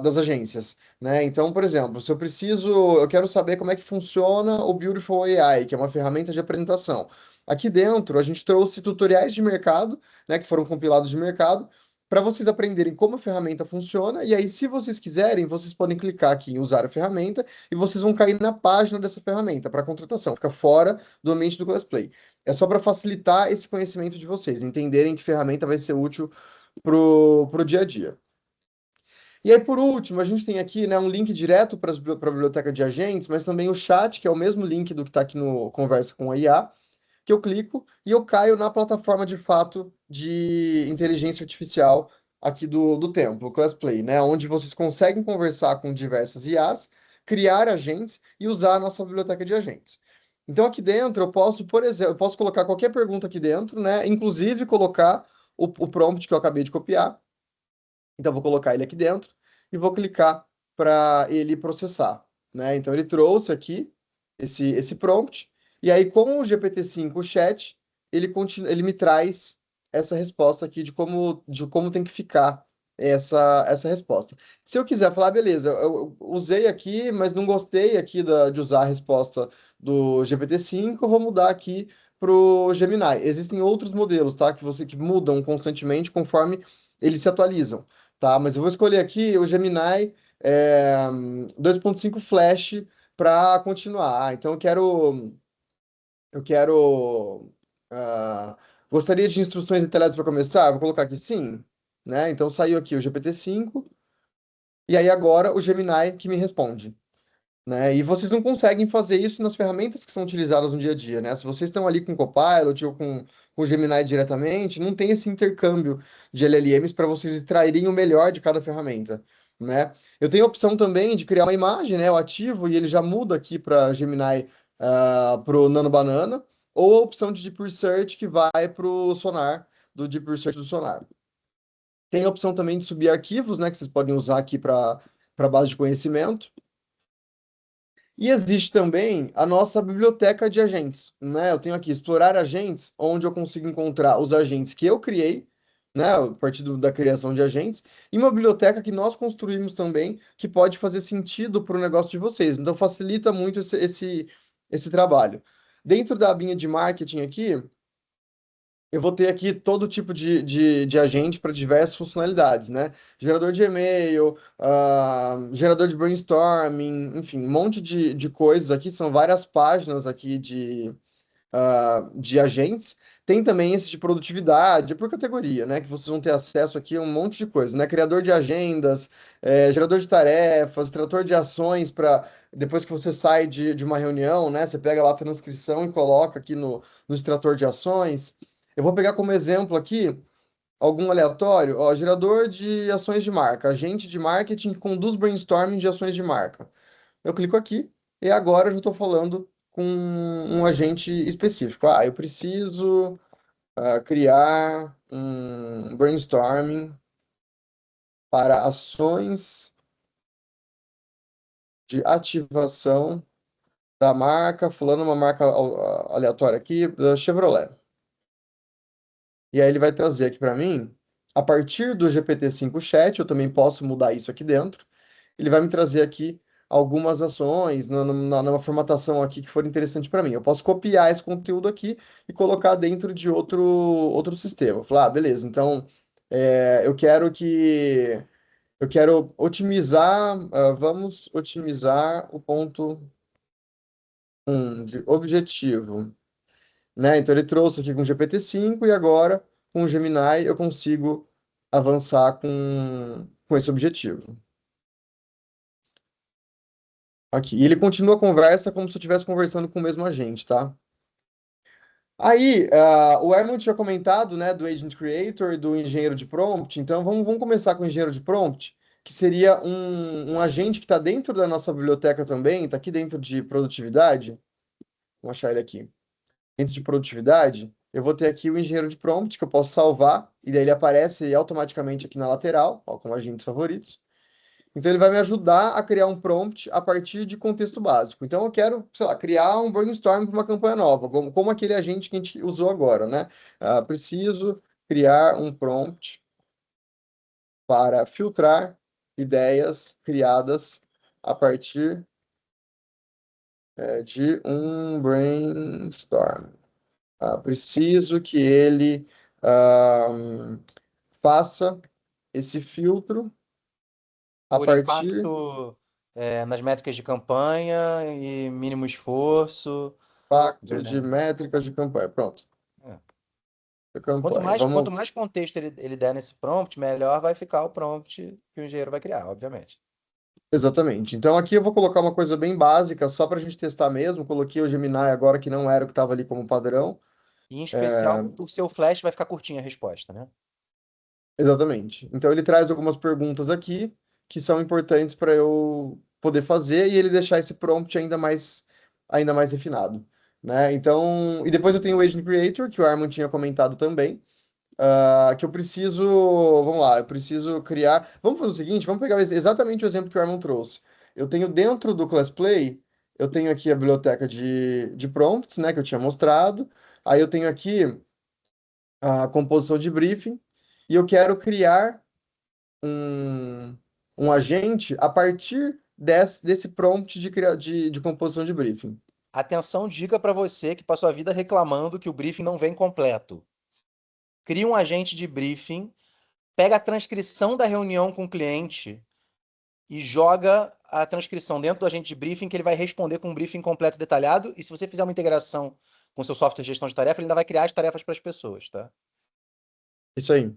das agências, né? Então, por exemplo, se eu quero saber como é que funciona o Beautiful AI, que é uma ferramenta de apresentação. Aqui dentro, a gente trouxe tutoriais de mercado, né, que foram compilados de mercado, para vocês aprenderem como a ferramenta funciona, e aí, se vocês quiserem, vocês podem clicar aqui em usar a ferramenta e vocês vão cair na página dessa ferramenta para contratação, fica fora do ambiente do ClassPlay. É só para facilitar esse conhecimento de vocês, entenderem que ferramenta vai ser útil pro dia a dia. E aí, por último, a gente tem aqui, né, um link direto para a biblioteca de agentes, mas também o chat, que é o mesmo link do que está aqui no Conversa com a IA, que eu clico e eu caio na plataforma de fato de inteligência artificial aqui do Templo, o ClassPlay, né? Onde vocês conseguem conversar com diversas IAs, criar agentes e usar a nossa biblioteca de agentes. Então aqui dentro eu posso, por exemplo, eu posso colocar qualquer pergunta aqui dentro, né? Inclusive colocar o prompt que eu acabei de copiar. Então eu vou colocar ele aqui dentro e vou clicar para ele processar, né? Então ele trouxe aqui esse prompt. E aí, com o GPT-5 Chat, ele me traz essa resposta aqui de como tem que ficar essa resposta. Se eu quiser falar, beleza, eu usei aqui, mas não gostei aqui de usar a resposta do GPT-5, eu vou mudar aqui para o Gemini. Existem outros modelos, tá? Que mudam constantemente conforme eles se atualizam, tá? Mas eu vou escolher aqui o Gemini 2.5 Flash para continuar. Então eu quero. ah, Gostaria de instruções detalhadas para começar? Vou colocar aqui sim, né? Então saiu aqui o GPT-5. e aí agora o Gemini que me responde, né? E vocês não conseguem fazer isso nas ferramentas que são utilizadas no dia a dia, né? Se vocês estão ali com o Copilot ou com o Gemini diretamente, não tem esse intercâmbio de LLMs para vocês extraírem o melhor de cada ferramenta, né? Eu tenho a opção também de criar uma imagem, né? Eu ativo e ele já muda aqui para Gemini, para o Nano Banana, ou a opção de Deep Research que vai para o Sonar, do Deep Research do Sonar. Tem a opção também de subir arquivos, né? Que vocês podem usar aqui para base de conhecimento. E existe também a nossa biblioteca de agentes, né? Eu tenho aqui explorar agentes, onde eu consigo encontrar os agentes que eu criei, né? A partir da criação de agentes, e uma biblioteca que nós construímos também, que pode fazer sentido para o negócio de vocês. Então facilita muito esse trabalho. Dentro da abinha de marketing aqui, eu vou ter aqui todo tipo de agente para diversas funcionalidades, né? Gerador de e-mail, gerador de brainstorming, enfim, um monte de coisas aqui. São várias páginas aqui de agentes. Tem também esse de produtividade, por categoria, né? Que vocês vão ter acesso aqui a um monte de coisa, né? Criador de agendas, gerador de tarefas, extrator de ações para depois que você sai de uma reunião, né? Você pega lá a transcrição e coloca aqui no extrator de ações. Eu vou pegar como exemplo aqui algum aleatório, ó, gerador de ações de marca, agente de marketing que conduz brainstorming de ações de marca. Eu clico aqui e agora eu já estou falando com um agente específico. Ah, eu preciso criar um brainstorming para ações de ativação da marca, fulano, uma marca aleatória aqui, da Chevrolet. E aí ele vai trazer aqui para mim, a partir do GPT-5 Chat, eu também posso mudar isso aqui dentro. Ele vai me trazer aqui algumas ações numa formatação aqui que for interessante para mim. Eu posso copiar esse conteúdo aqui e colocar dentro de outro sistema. Falar, beleza, então eu quero otimizar, vamos otimizar o ponto 1 de objetivo, né? Então ele trouxe aqui com o GPT-5 e agora com o Gemini eu consigo avançar com esse objetivo. Aqui. E ele continua a conversa como se eu estivesse conversando com o mesmo agente, tá? Aí, o Herman tinha comentado, né, do Agent Creator e do engenheiro de prompt. Então, vamos começar com o engenheiro de prompt, que seria um agente que está dentro da nossa biblioteca também, está aqui dentro de produtividade. Vamos achar ele aqui. Dentro de produtividade, eu vou ter aqui o engenheiro de prompt, que eu posso salvar, e daí ele aparece automaticamente aqui na lateral, ó, como agentes favoritos. Então, ele vai me ajudar a criar um prompt a partir de contexto básico. Então, eu quero, sei lá, criar um brainstorm para uma campanha nova, como aquele agente que a gente usou agora, né? Preciso criar um prompt para filtrar ideias criadas a partir de um brainstorm. Preciso que ele faça esse filtro a Por partir impacto nas métricas de campanha e mínimo esforço. impacto de métricas de campanha. Pronto. Quanto Campanha. mais contexto ele der nesse prompt, melhor vai ficar o prompt que o engenheiro vai criar, obviamente. Exatamente. Então aqui eu vou colocar uma coisa bem básica, só para a gente testar mesmo. Coloquei o Gemini agora, que não era o que estava ali como padrão. E em especial, o seu flash vai ficar curtinha a resposta, né? Exatamente. Então ele traz algumas perguntas aqui que são importantes para eu poder fazer e ele deixar esse prompt ainda mais refinado, né? Então, e depois eu tenho o Agent Creator, que o Armand tinha comentado também, que eu preciso, vamos lá, eu preciso criar. Vamos fazer o seguinte, vamos pegar exatamente o exemplo que o Armand trouxe. Eu tenho dentro do ClassPlay, eu tenho aqui a biblioteca de prompts, né, que eu tinha mostrado. Aí eu tenho aqui a composição de briefing e eu quero criar um agente a partir desse prompt de composição de briefing. Atenção, dica para você que passou a vida reclamando que o briefing não vem completo. Cria um agente de briefing, pega a transcrição da reunião com o cliente e joga a transcrição dentro do agente de briefing, que ele vai responder com um briefing completo e detalhado. E se você fizer uma integração com o seu software de gestão de tarefa, ele ainda vai criar as tarefas para as pessoas, tá? Isso aí.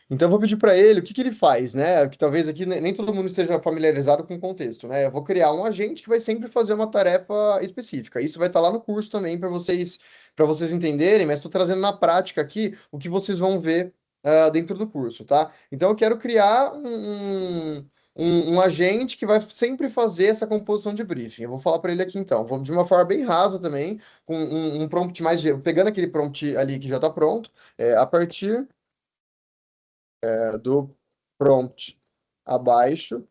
Então, eu vou pedir para ele o que que ele faz, né? Que talvez aqui nem todo mundo esteja familiarizado com o contexto, né? Eu vou criar um agente que vai sempre fazer uma tarefa específica. Isso vai estar lá no curso também para vocês entenderem, mas estou trazendo na prática aqui o que vocês vão ver dentro do curso, tá? Então, eu quero criar um agente que vai sempre fazer essa composição de briefing. Eu vou falar para ele aqui então, vou de uma forma bem rasa também, com um prompt pegando aquele prompt ali que já está pronto, a partir do prompt abaixo,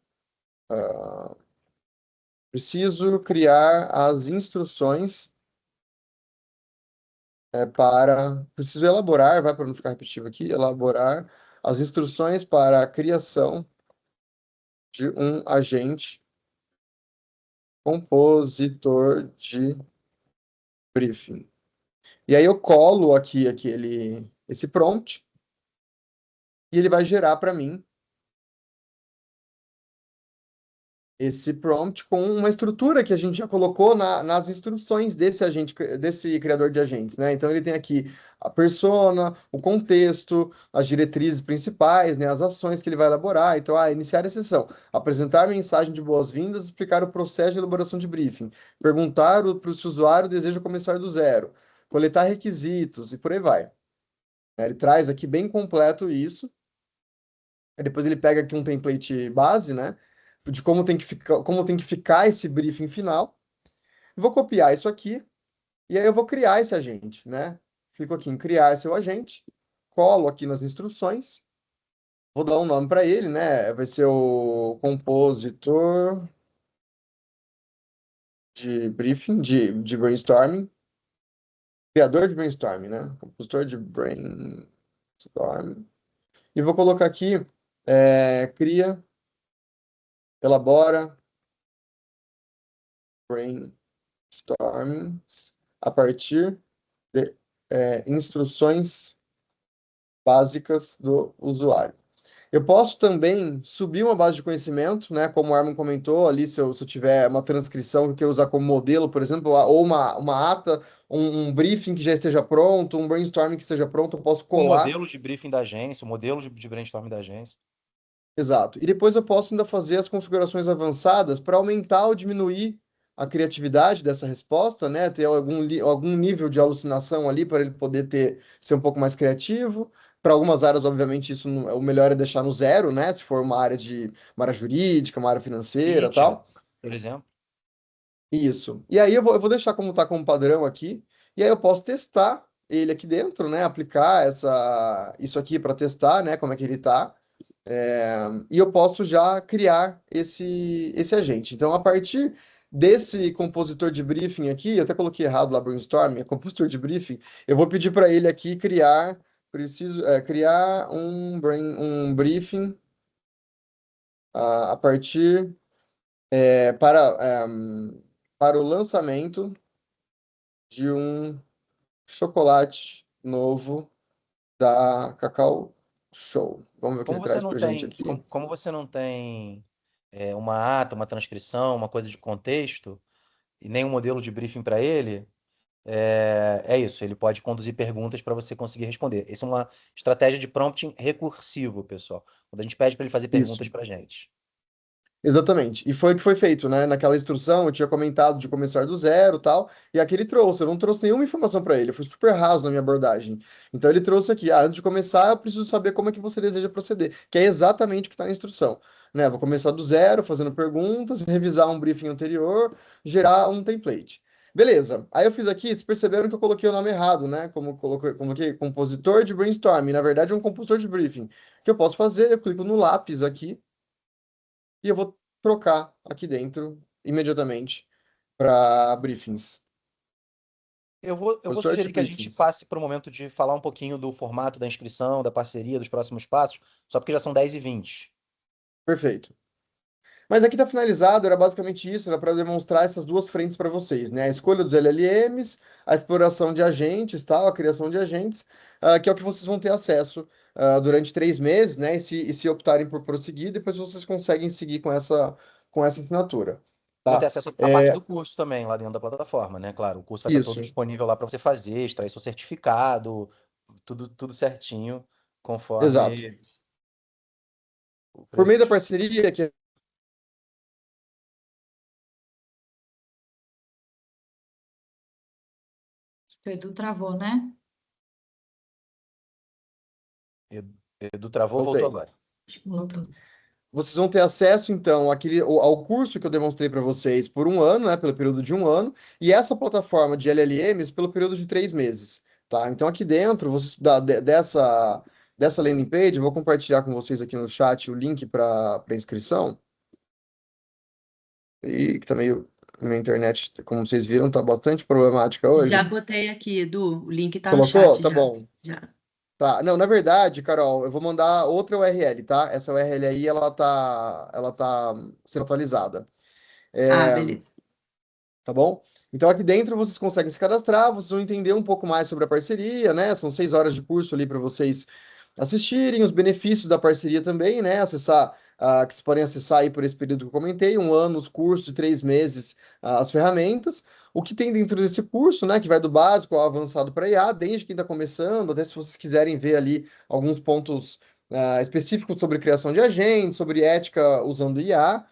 preciso criar as instruções preciso elaborar, vai para não ficar repetitivo aqui, elaborar as instruções para a criação de um agente compositor de briefing. E aí eu colo aqui esse prompt e ele vai gerar para mim esse prompt com uma estrutura que a gente já colocou nas instruções desse criador de agentes, né? Então ele tem aqui a persona, o contexto, as diretrizes principais, né? As ações que ele vai elaborar. Então, iniciar a sessão, apresentar a mensagem de boas-vindas, explicar o processo de elaboração de briefing, perguntar para se o usuário deseja começar do zero, coletar requisitos e por aí vai. Ele traz aqui bem completo isso. Aí depois ele pega aqui um template base, né? De como tem que ficar esse briefing final. Vou copiar isso aqui e aí eu vou criar esse agente, né? Clico aqui em criar seu agente, colo aqui nas instruções, vou dar um nome para ele, né? Vai ser o compositor de briefing, de brainstorming, criador de brainstorming, né? Compositor de brainstorming. E vou colocar aqui, cria, elabora, brainstormings a partir de instruções básicas do usuário. Eu posso também subir uma base de conhecimento, né? Como o Armin comentou ali, se eu tiver uma transcrição que eu quero usar como modelo, por exemplo, ou uma ata, um briefing que já esteja pronto, um brainstorming que esteja pronto, eu posso O colar. modelo de briefing da agência, o modelo de brainstorming da agência. Exato. E depois eu posso ainda fazer as configurações avançadas para aumentar ou diminuir a criatividade dessa resposta, né? Ter algum nível de alucinação ali para ele poder ser um pouco mais criativo. Para algumas áreas, obviamente, o melhor é deixar no zero, né? Se for uma área jurídica, uma área financeira, Mídia, tal. por exemplo. Isso. E aí eu vou deixar como está como padrão aqui. E aí eu posso testar ele aqui dentro, né? Aplicar isso aqui para testar, né? Como é que ele está. E eu posso já criar esse agente. Então, a partir desse compositor de briefing aqui, eu até coloquei errado lá, brainstorming, é compositor de briefing, eu vou pedir para ele aqui criar um briefing a partir é, para, para o lançamento de um chocolate novo da Cacau Show. Vamos ver o que Como ele você traz não para gente tem, aqui. como você não tem uma ata, uma transcrição, uma coisa de contexto, e nem um modelo de briefing para ele, é isso. Ele pode conduzir perguntas para você conseguir responder. Isso é uma estratégia de prompting recursivo, pessoal. Quando a gente pede para ele fazer Isso. perguntas para a gente. Exatamente. E foi o que foi feito, né? Naquela instrução, eu tinha comentado de começar do zero e tal, e aqui ele trouxe. Eu não trouxe nenhuma informação para ele, eu fui super raso na minha abordagem. Então ele trouxe aqui, antes de começar, eu preciso saber como é que você deseja proceder, que é exatamente o que está na instrução, né? Vou começar do zero, fazendo perguntas, revisar um briefing anterior, gerar um template. Beleza. Aí eu fiz aqui, vocês perceberam que eu coloquei o nome errado, né? Coloquei compositor de brainstorming, na verdade é um compositor de briefing. O que eu posso fazer? Eu clico no lápis aqui e eu vou trocar aqui dentro imediatamente para briefings. Eu vou Consorte de sugerir que a gente briefings. passe para o momento de falar um pouquinho do formato da inscrição, da parceria, dos próximos passos, só porque já são 10h20. Perfeito. Mas aqui está finalizado, era basicamente isso, era para demonstrar essas duas frentes para vocês, né? A escolha dos LLMs, a exploração de agentes, tal, a criação de agentes, que é o que vocês vão ter acesso durante 3 meses, né? E se optarem por prosseguir, depois vocês conseguem seguir com essa assinatura, Vão ter tá? acesso à parte do curso também lá dentro da plataforma, né? Claro, o curso vai estar todo Isso, disponível lá para você fazer, extrair seu certificado, tudo certinho, exato. conforme Por meio da parceria que O Edu travou, né? Edu travou, Voltei. voltou agora. Voltou. vocês vão ter acesso, então, ao curso que eu demonstrei para vocês por um ano, né, pelo período de um ano, e essa plataforma de LLMs pelo período de 3 meses, tá? Então, aqui dentro, dessa landing page, eu vou compartilhar com vocês aqui no chat o link para inscrição. E que também minha internet, como vocês viram, tá bastante problemática hoje. Já botei aqui, Edu. O link tá no Colocou? chat Tá já. bom. Já. Tá, não, na verdade, Carol, eu vou mandar outra URL, tá? Essa URL aí, ela tá sendo atualizada. Beleza. Tá bom? Então aqui dentro vocês conseguem se cadastrar, vocês vão entender um pouco mais sobre a parceria, né? São 6 horas de curso ali para vocês assistirem, os benefícios da parceria também, né? Que vocês podem acessar aí por esse período que eu comentei, um ano, os cursos de 3 meses, as ferramentas. O que tem dentro desse curso, né? Que vai do básico ao avançado para IA, desde quem está começando, até se vocês quiserem ver ali alguns pontos específicos sobre criação de agentes, sobre ética usando IA.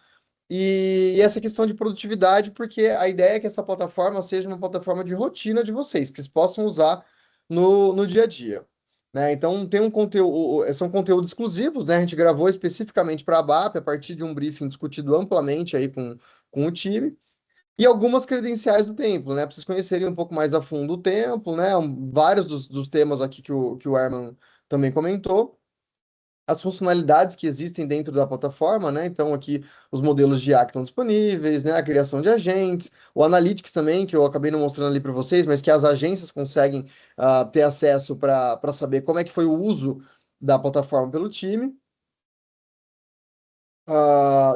E essa questão de produtividade, porque a ideia é que essa plataforma seja uma plataforma de rotina de vocês, que vocês possam usar no dia a dia. Né? Então, tem são conteúdos exclusivos, né? A gente gravou especificamente para a BAP, a partir de um briefing discutido amplamente aí com o time, e algumas credenciais do Templo, né? Para vocês conhecerem um pouco mais a fundo o Templo, né? Vários dos temas aqui que o Herman também comentou, as funcionalidades que existem dentro da plataforma, né? Então, aqui os modelos de IA que estão disponíveis, né? A criação de agentes, o Analytics também, que eu acabei não mostrando ali para vocês, mas que as agências conseguem ter acesso para saber como é que foi o uso da plataforma pelo time.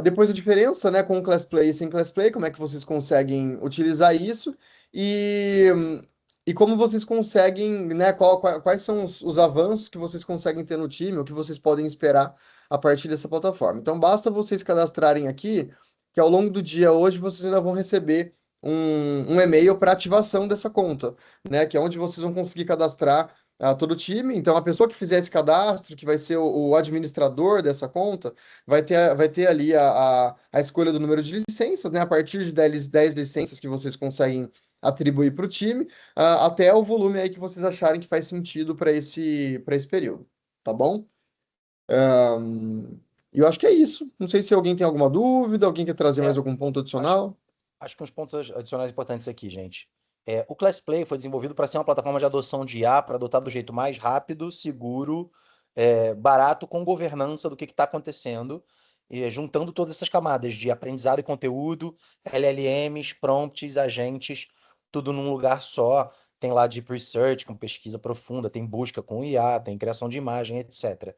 Depois a diferença, né, com o Class Play e sem Class Play, como é que vocês conseguem utilizar isso e como vocês conseguem, né, quais são os avanços que vocês conseguem ter no time, o que vocês podem esperar a partir dessa plataforma. Então, basta vocês cadastrarem aqui, que ao longo do dia hoje vocês ainda vão receber um e-mail para ativação dessa conta, né, que é onde vocês vão conseguir cadastrar todo o time. Então, a pessoa que fizer esse cadastro, que vai ser o administrador dessa conta, vai ter ali a escolha do número de licenças, né? A partir de 10 licenças que vocês conseguem atribuir para o time, até o volume aí que vocês acharem que faz sentido para esse período, tá bom? E eu acho que é isso. Não sei se alguém tem alguma dúvida, alguém quer trazer mais algum ponto adicional. Acho que uns pontos adicionais importantes aqui, gente. O Class Play foi desenvolvido para ser uma plataforma de adoção de IA, para adotar do jeito mais rápido, seguro, barato, com governança do que está acontecendo, e juntando todas essas camadas de aprendizado e conteúdo, LLMs, prompts, agentes, tudo num lugar só. Tem lá Deep Research, com pesquisa profunda, tem busca com IA, tem criação de imagem, etc.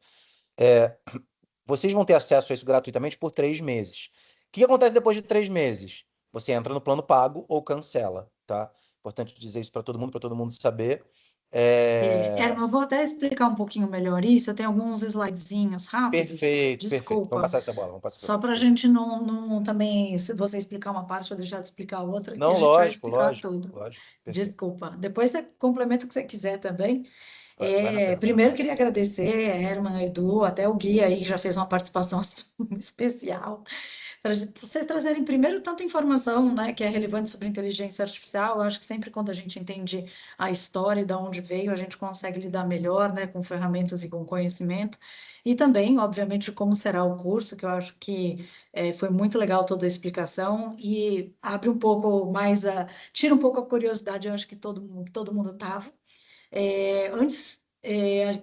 Vocês vão ter acesso a isso gratuitamente por 3 meses. O que acontece depois de 3 meses? Você entra no plano pago ou cancela, tá? Importante dizer isso para todo mundo saber. Herman, eu vou até explicar um pouquinho melhor isso. Eu tenho alguns slidezinhos rápidos. Perfeito. Desculpa. Vamos passar essa bola. Só para a gente não também, se você explicar uma parte, eu deixar de explicar outra, que Não, a gente vai lógico, explicar lógico. tudo. Perfeito. Desculpa. Depois você complementa o que você quiser também. Vai na pena. Primeiro, queria agradecer, Herman, Edu, até o Gui aí, que já fez uma participação especial, para vocês trazerem primeiro tanta informação, né, que é relevante sobre inteligência artificial. Eu acho que sempre quando a gente entende a história e de onde veio, a gente consegue lidar melhor, né, com ferramentas e com conhecimento. E também, obviamente, como será o curso, que eu acho que foi muito legal toda a explicação e abre um pouco mais tira um pouco a curiosidade, eu acho que todo mundo estava. Antes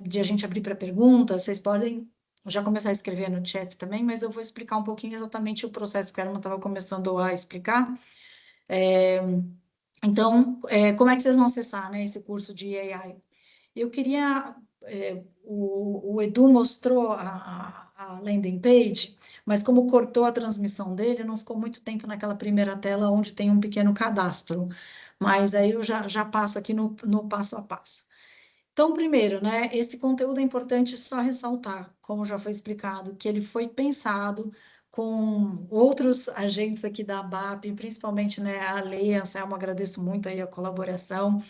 de a gente abrir para perguntas, vocês podem já começar a escrever no chat também, mas eu vou explicar um pouquinho exatamente o processo que a Herman estava começando a explicar. Então, como é que vocês vão acessar, né, esse curso de AI? Eu queria... o Edu mostrou a landing page, mas como cortou a transmissão dele, não ficou muito tempo naquela primeira tela onde tem um pequeno cadastro. Mas aí eu já passo aqui no passo a passo. Então, primeiro, né, esse conteúdo é importante só ressaltar, como já foi explicado, que ele foi pensado com outros agentes aqui da ABAP, principalmente, né, a Lei, Anselmo, agradeço muito aí a colaboração,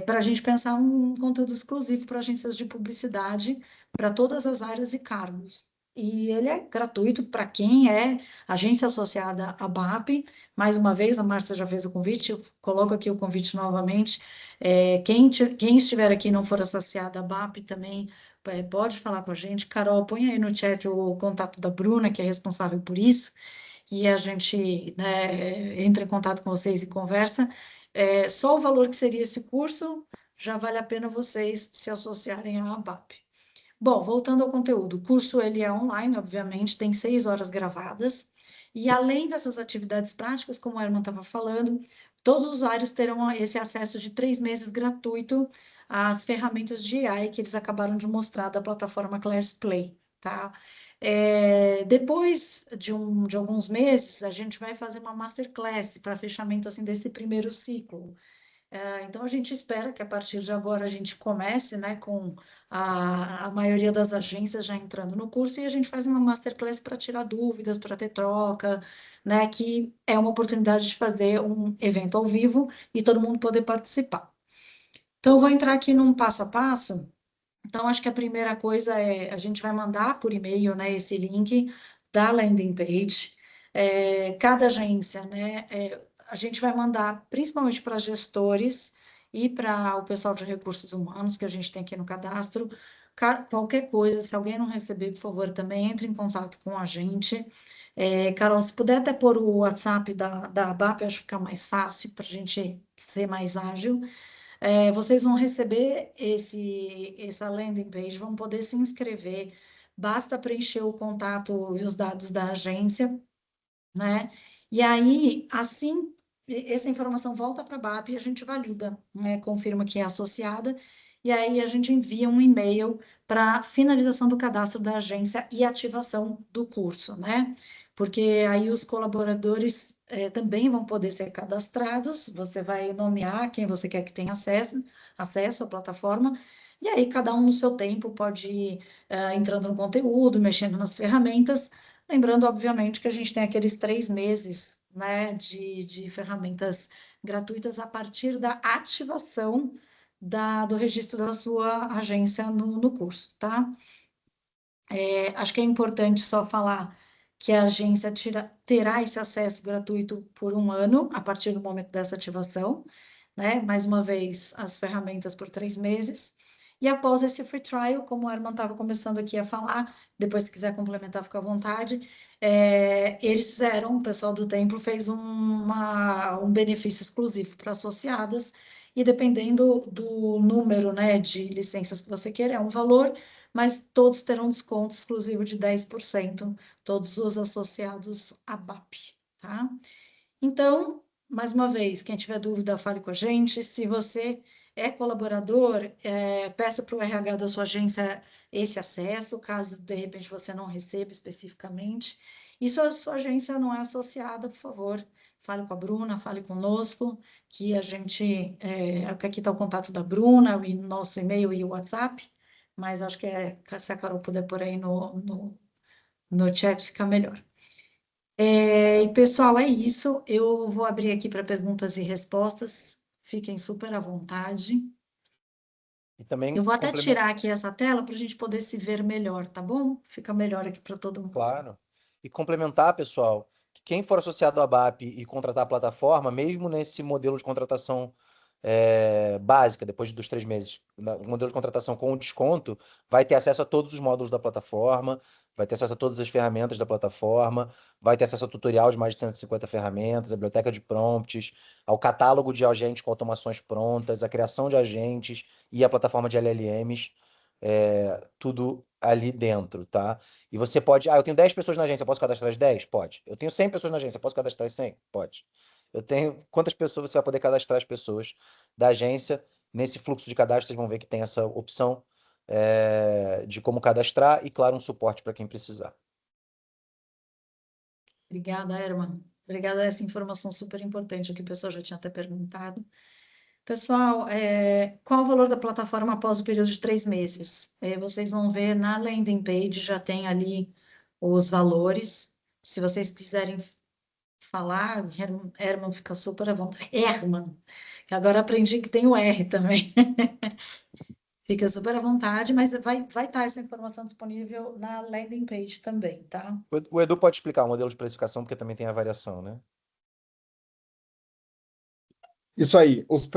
para a gente pensar um conteúdo exclusivo para agências de publicidade, para todas as áreas e cargos. e ele é gratuito para quem é agência associada à BAP. Mais uma vez, a Márcia já fez o convite, eu coloco aqui o convite novamente. Quem estiver aqui e não for associado à BAP também pode falar com a gente. Carol, põe aí no chat o contato da Bruna, que é responsável por isso, e a gente, né, entra em contato com vocês e conversa. Só o valor que seria esse curso já vale a pena vocês se associarem à ABAP. Bom, voltando ao conteúdo, o curso ele é online, obviamente, tem 6 horas gravadas, e além dessas atividades práticas, como a Herman estava falando, todos os usuários terão esse acesso de 3 meses gratuito às ferramentas de AI que eles acabaram de mostrar da plataforma Class Play, tá? Depois de alguns meses, a gente vai fazer uma masterclass para fechamento assim, desse primeiro ciclo. Então, a gente espera que a partir de agora a gente comece, né, com a maioria das agências já entrando no curso e a gente faz uma masterclass para tirar dúvidas, para ter troca, né, que é uma oportunidade de fazer um evento ao vivo e todo mundo poder participar. Então, eu vou entrar aqui num passo a passo. Então, acho que a primeira coisa a gente vai mandar por e-mail, né, esse link da landing page. Cada agência, né, a gente vai mandar principalmente para gestores e para o pessoal de recursos humanos que a gente tem aqui no cadastro. Qualquer coisa, se alguém não receber, por favor, também entre em contato com a gente. Carol, se puder até pôr o WhatsApp da ABAP, acho que fica mais fácil para a gente ser mais ágil. Vocês vão receber essa landing page, vão poder se inscrever, basta preencher o contato e os dados da agência, né? E aí, assim, essa informação volta para a BAP e a gente valida, né? Confirma que é associada, e aí a gente envia um e-mail para finalização do cadastro da agência e ativação do curso, né? Porque aí os colaboradores também vão poder ser cadastrados, você vai nomear quem você quer que tenha acesso à plataforma, e aí cada um no seu tempo pode ir entrando no conteúdo, mexendo nas ferramentas. Lembrando, obviamente, que a gente tem aqueles 3 meses, né, de ferramentas gratuitas a partir da ativação do registro da sua agência no curso, tá? Acho que é importante só falar que a agência terá esse acesso gratuito por 1 ano, a partir do momento dessa ativação, né? Mais uma vez, as ferramentas por 3 meses. E após esse free trial, como o Herman estava começando aqui a falar, depois se quiser complementar, fica à vontade, eles fizeram, o pessoal do Templo fez um benefício exclusivo para associadas, e dependendo do número, né, de licenças que você quer, é um valor, mas todos terão desconto exclusivo de 10%, todos os associados à BAP, tá? Então, mais uma vez, quem tiver dúvida, fale com a gente. Se você é colaborador, peça para o RH da sua agência esse acesso, caso de repente você não receba especificamente. E se a sua agência não é associada, por favor, fale com a Bruna, fale conosco, que a gente. Aqui está o contato da Bruna, o nosso e-mail e o WhatsApp, mas acho que se a Carol puder pôr aí no chat, fica melhor. E, pessoal, é isso. Eu vou abrir aqui para perguntas e respostas. Fiquem super à vontade. E também Eu vou até complementar, tirar aqui essa tela para a gente poder se ver melhor, tá bom? Fica melhor aqui para todo mundo. claro. E complementar, pessoal, que quem for associado à BAP e contratar a plataforma, mesmo nesse modelo de contratação básica, depois dos 3 meses, o modelo de contratação com desconto, vai ter acesso a todos os módulos da plataforma, vai ter acesso a todas as ferramentas da plataforma, vai ter acesso ao tutorial de mais de 150 ferramentas, a biblioteca de prompts, ao catálogo de agentes com automações prontas, a criação de agentes e a plataforma de LLMs, tudo ali dentro, tá? E você pode... eu tenho 10 pessoas na agência, posso cadastrar as 10? Pode. Eu tenho 100 pessoas na agência, posso cadastrar as 100? Pode. Eu tenho... Quantas pessoas você vai poder cadastrar as pessoas da agência? Nesse fluxo de cadastro, vocês vão ver que tem essa opção de como cadastrar e, claro, um suporte para quem precisar. Obrigada, Herman. Obrigada a essa informação super importante que o pessoal já tinha até perguntado. Pessoal, qual o valor da plataforma após o período de 3 meses? Vocês vão ver na landing page, já tem ali os valores. Se vocês quiserem falar, Herman fica super à vontade. Herman, que agora aprendi que tem o R também. Fica super à vontade, mas vai estar essa informação disponível na landing page também, tá? O Edu pode explicar o modelo de precificação, porque também tem a variação, né? Isso aí, os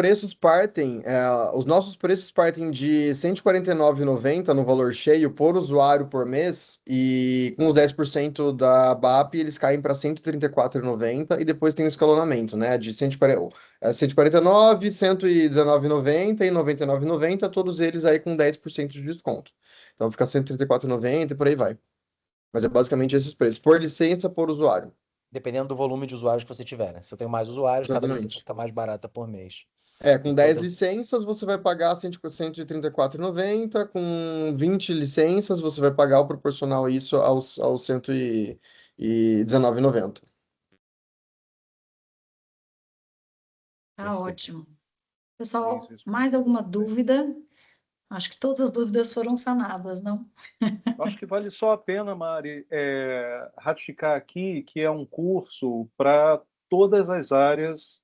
nossos preços partem de R$ 149,90 no valor cheio por usuário por mês, e com os 10% da BAP eles caem para R$ 134,90 e depois tem o escalonamento, né? De 149, 119,90 e 99,90, todos eles aí com 10% de desconto. Então fica 134,90 e por aí vai. Mas é basicamente esses preços, por licença, por usuário. Dependendo do volume de usuários que você tiver, né? Se eu tenho mais usuários, cada licença Exatamente. fica mais barata por mês. Com E 10 todas... licenças, você vai pagar R$ 134,90. Com 20 licenças, você vai pagar o proporcional a isso aos R$ 119,90. Tá Perfeito. ótimo. Pessoal, Isso. mais alguma dúvida? Acho que todas as dúvidas foram sanadas, não? Acho que vale só a pena, Mari, ratificar aqui que é um curso para todas as áreas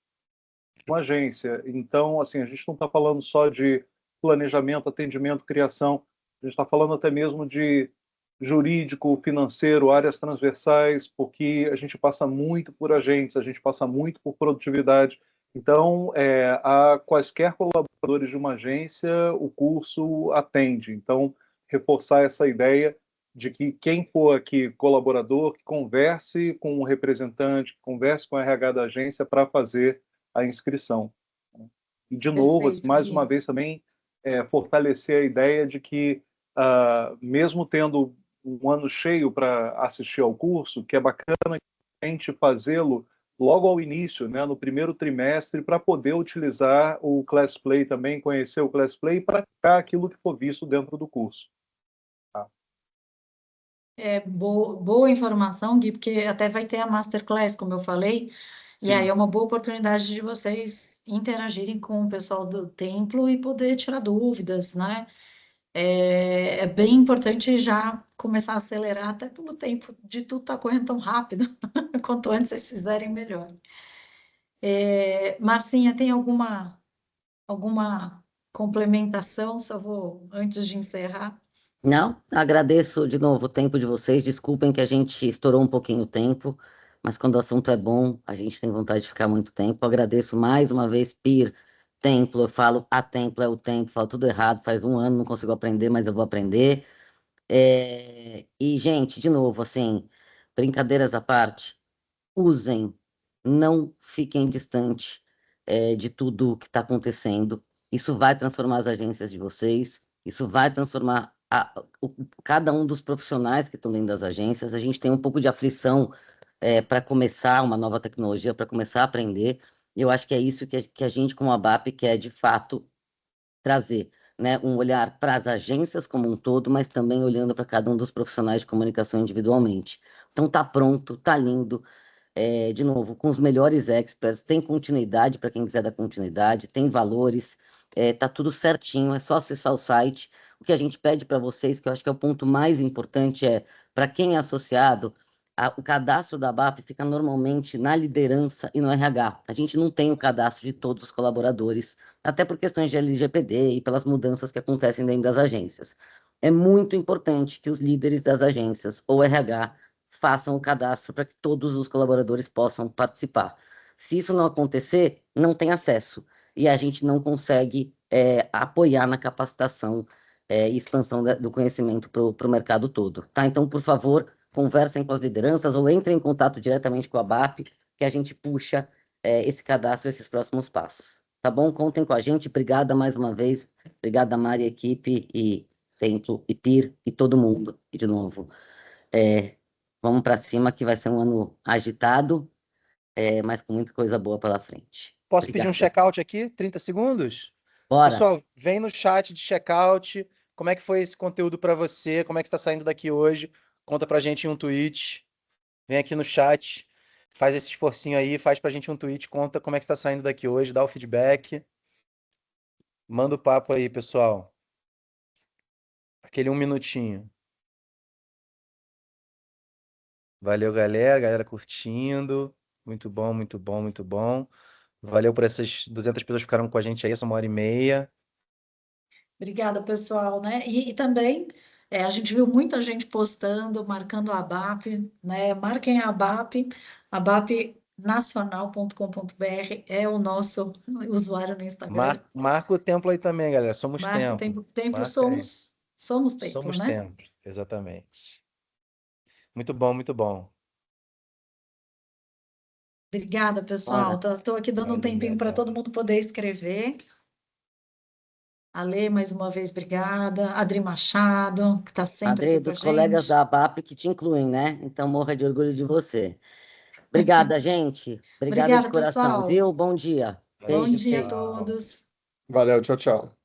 de uma agência. Então, assim, a gente não está falando só de planejamento, atendimento, criação, a gente está falando até mesmo de jurídico, financeiro, áreas transversais, porque a gente passa muito por agentes, a gente passa muito por produtividade. Então, a quaisquer colaboradores de uma agência, o curso atende. Então, reforçar essa ideia de que quem for aqui colaborador, que converse com o representante, que converse com o RH da agência para fazer a inscrição. E, de novo, Perfeito, mais uma Gui. vez também, fortalecer a ideia de que, mesmo tendo um ano cheio para assistir ao curso, que é bacana a gente fazê-lo logo ao início, né, no primeiro trimestre, para poder utilizar o Class Play também, conhecer o Class Play e praticar aquilo que for visto dentro do curso. Tá? Boa informação, Gui, porque até vai ter a Masterclass, como eu falei, e aí Sim. é uma boa oportunidade de vocês interagirem com o pessoal do templo e poder tirar dúvidas, né? É bem importante já começar a acelerar, até pelo tempo de tudo estar correndo tão rápido. Quanto antes vocês fizerem, melhor. Marcinha, tem alguma complementação? Só vou, antes de encerrar. Não, agradeço de novo o tempo de vocês. Desculpem que a gente estourou um pouquinho o tempo, mas quando o assunto é bom, a gente tem vontade de ficar muito tempo. Agradeço mais uma vez, Pir, Templo. Eu falo a Templo é o tempo, falo tudo errado. Faz um ano, não consigo aprender, mas eu vou aprender. E, gente, de novo, assim, brincadeiras à parte, usem, não fiquem distante, de tudo que está acontecendo. Isso vai transformar as agências de vocês, isso vai transformar cada um dos profissionais que estão dentro das agências. A gente tem um pouco de aflição para começar uma nova tecnologia, para começar a aprender. E eu acho que é isso que a gente, como a BAP, quer de fato trazer, né, um olhar para as agências como um todo, mas também olhando para cada um dos profissionais de comunicação individualmente. Então tá pronto, tá lindo. De novo, com os melhores experts, tem continuidade para quem quiser dar continuidade, tem valores, tá tudo certinho, é só acessar o site. O que a gente pede para vocês, que eu acho que é o ponto mais importante, para quem é associado, o cadastro da BAP fica normalmente na liderança e no RH. A gente não tem o cadastro de todos os colaboradores, até por questões de LGPD e pelas mudanças que acontecem dentro das agências. É muito importante que os líderes das agências ou RH façam o cadastro para que todos os colaboradores possam participar. Se isso não acontecer, não tem acesso e a gente não consegue apoiar na capacitação e expansão do conhecimento para o mercado todo, tá? Então, por favor, conversem com as lideranças ou entrem em contato diretamente com a BAP, que a gente puxa esse cadastro, esses próximos passos. Tá bom? Contem com a gente. Obrigada mais uma vez. Obrigada, Mari, equipe e Templo e Pir e todo mundo. E de novo, vamos para cima que vai ser um ano agitado, mas com muita coisa boa pela frente. Posso pedir um Obrigada. check-out aqui? 30 segundos? Bora. Pessoal, vem no chat de check-out. Como é que foi esse conteúdo para você? Como é que está saindo daqui hoje? Conta pra gente em um tweet. Vem aqui no chat, faz esse esforcinho aí, faz pra gente um tweet, conta como é que está saindo daqui hoje, dá o feedback. Manda o papo aí, pessoal. Aquele 1 minutinho. Valeu, galera. Galera curtindo. Muito bom, muito bom, muito bom. Valeu por essas 200 pessoas que ficaram com a gente aí, essa 1h30. Obrigada, pessoal, né? E também a gente viu muita gente postando, marcando a ABAP, né? Marquem a ABAP, abapnacional.com.br é o nosso usuário no Instagram. Marca o templo aí também, galera. Somos Marca o templo. templo, Marca aí. somos templo, Somos né? templo, exatamente. Muito bom, muito bom. Obrigada, pessoal. Olha, Estou aqui dando um Valeu, tempinho para todo Mariana. mundo poder escrever. Ale, mais uma vez, obrigada. Adri Machado, que está sempre Adri, aqui com a dos colegas gente. da ABAP que te incluem, né? Então morra de orgulho de você. Obrigada, gente. Obrigada de Obrigada, coração, pessoal. viu? Bom dia. Bom Valeu, Beijo, dia a beijo. pessoal. todos. Valeu, tchau, tchau.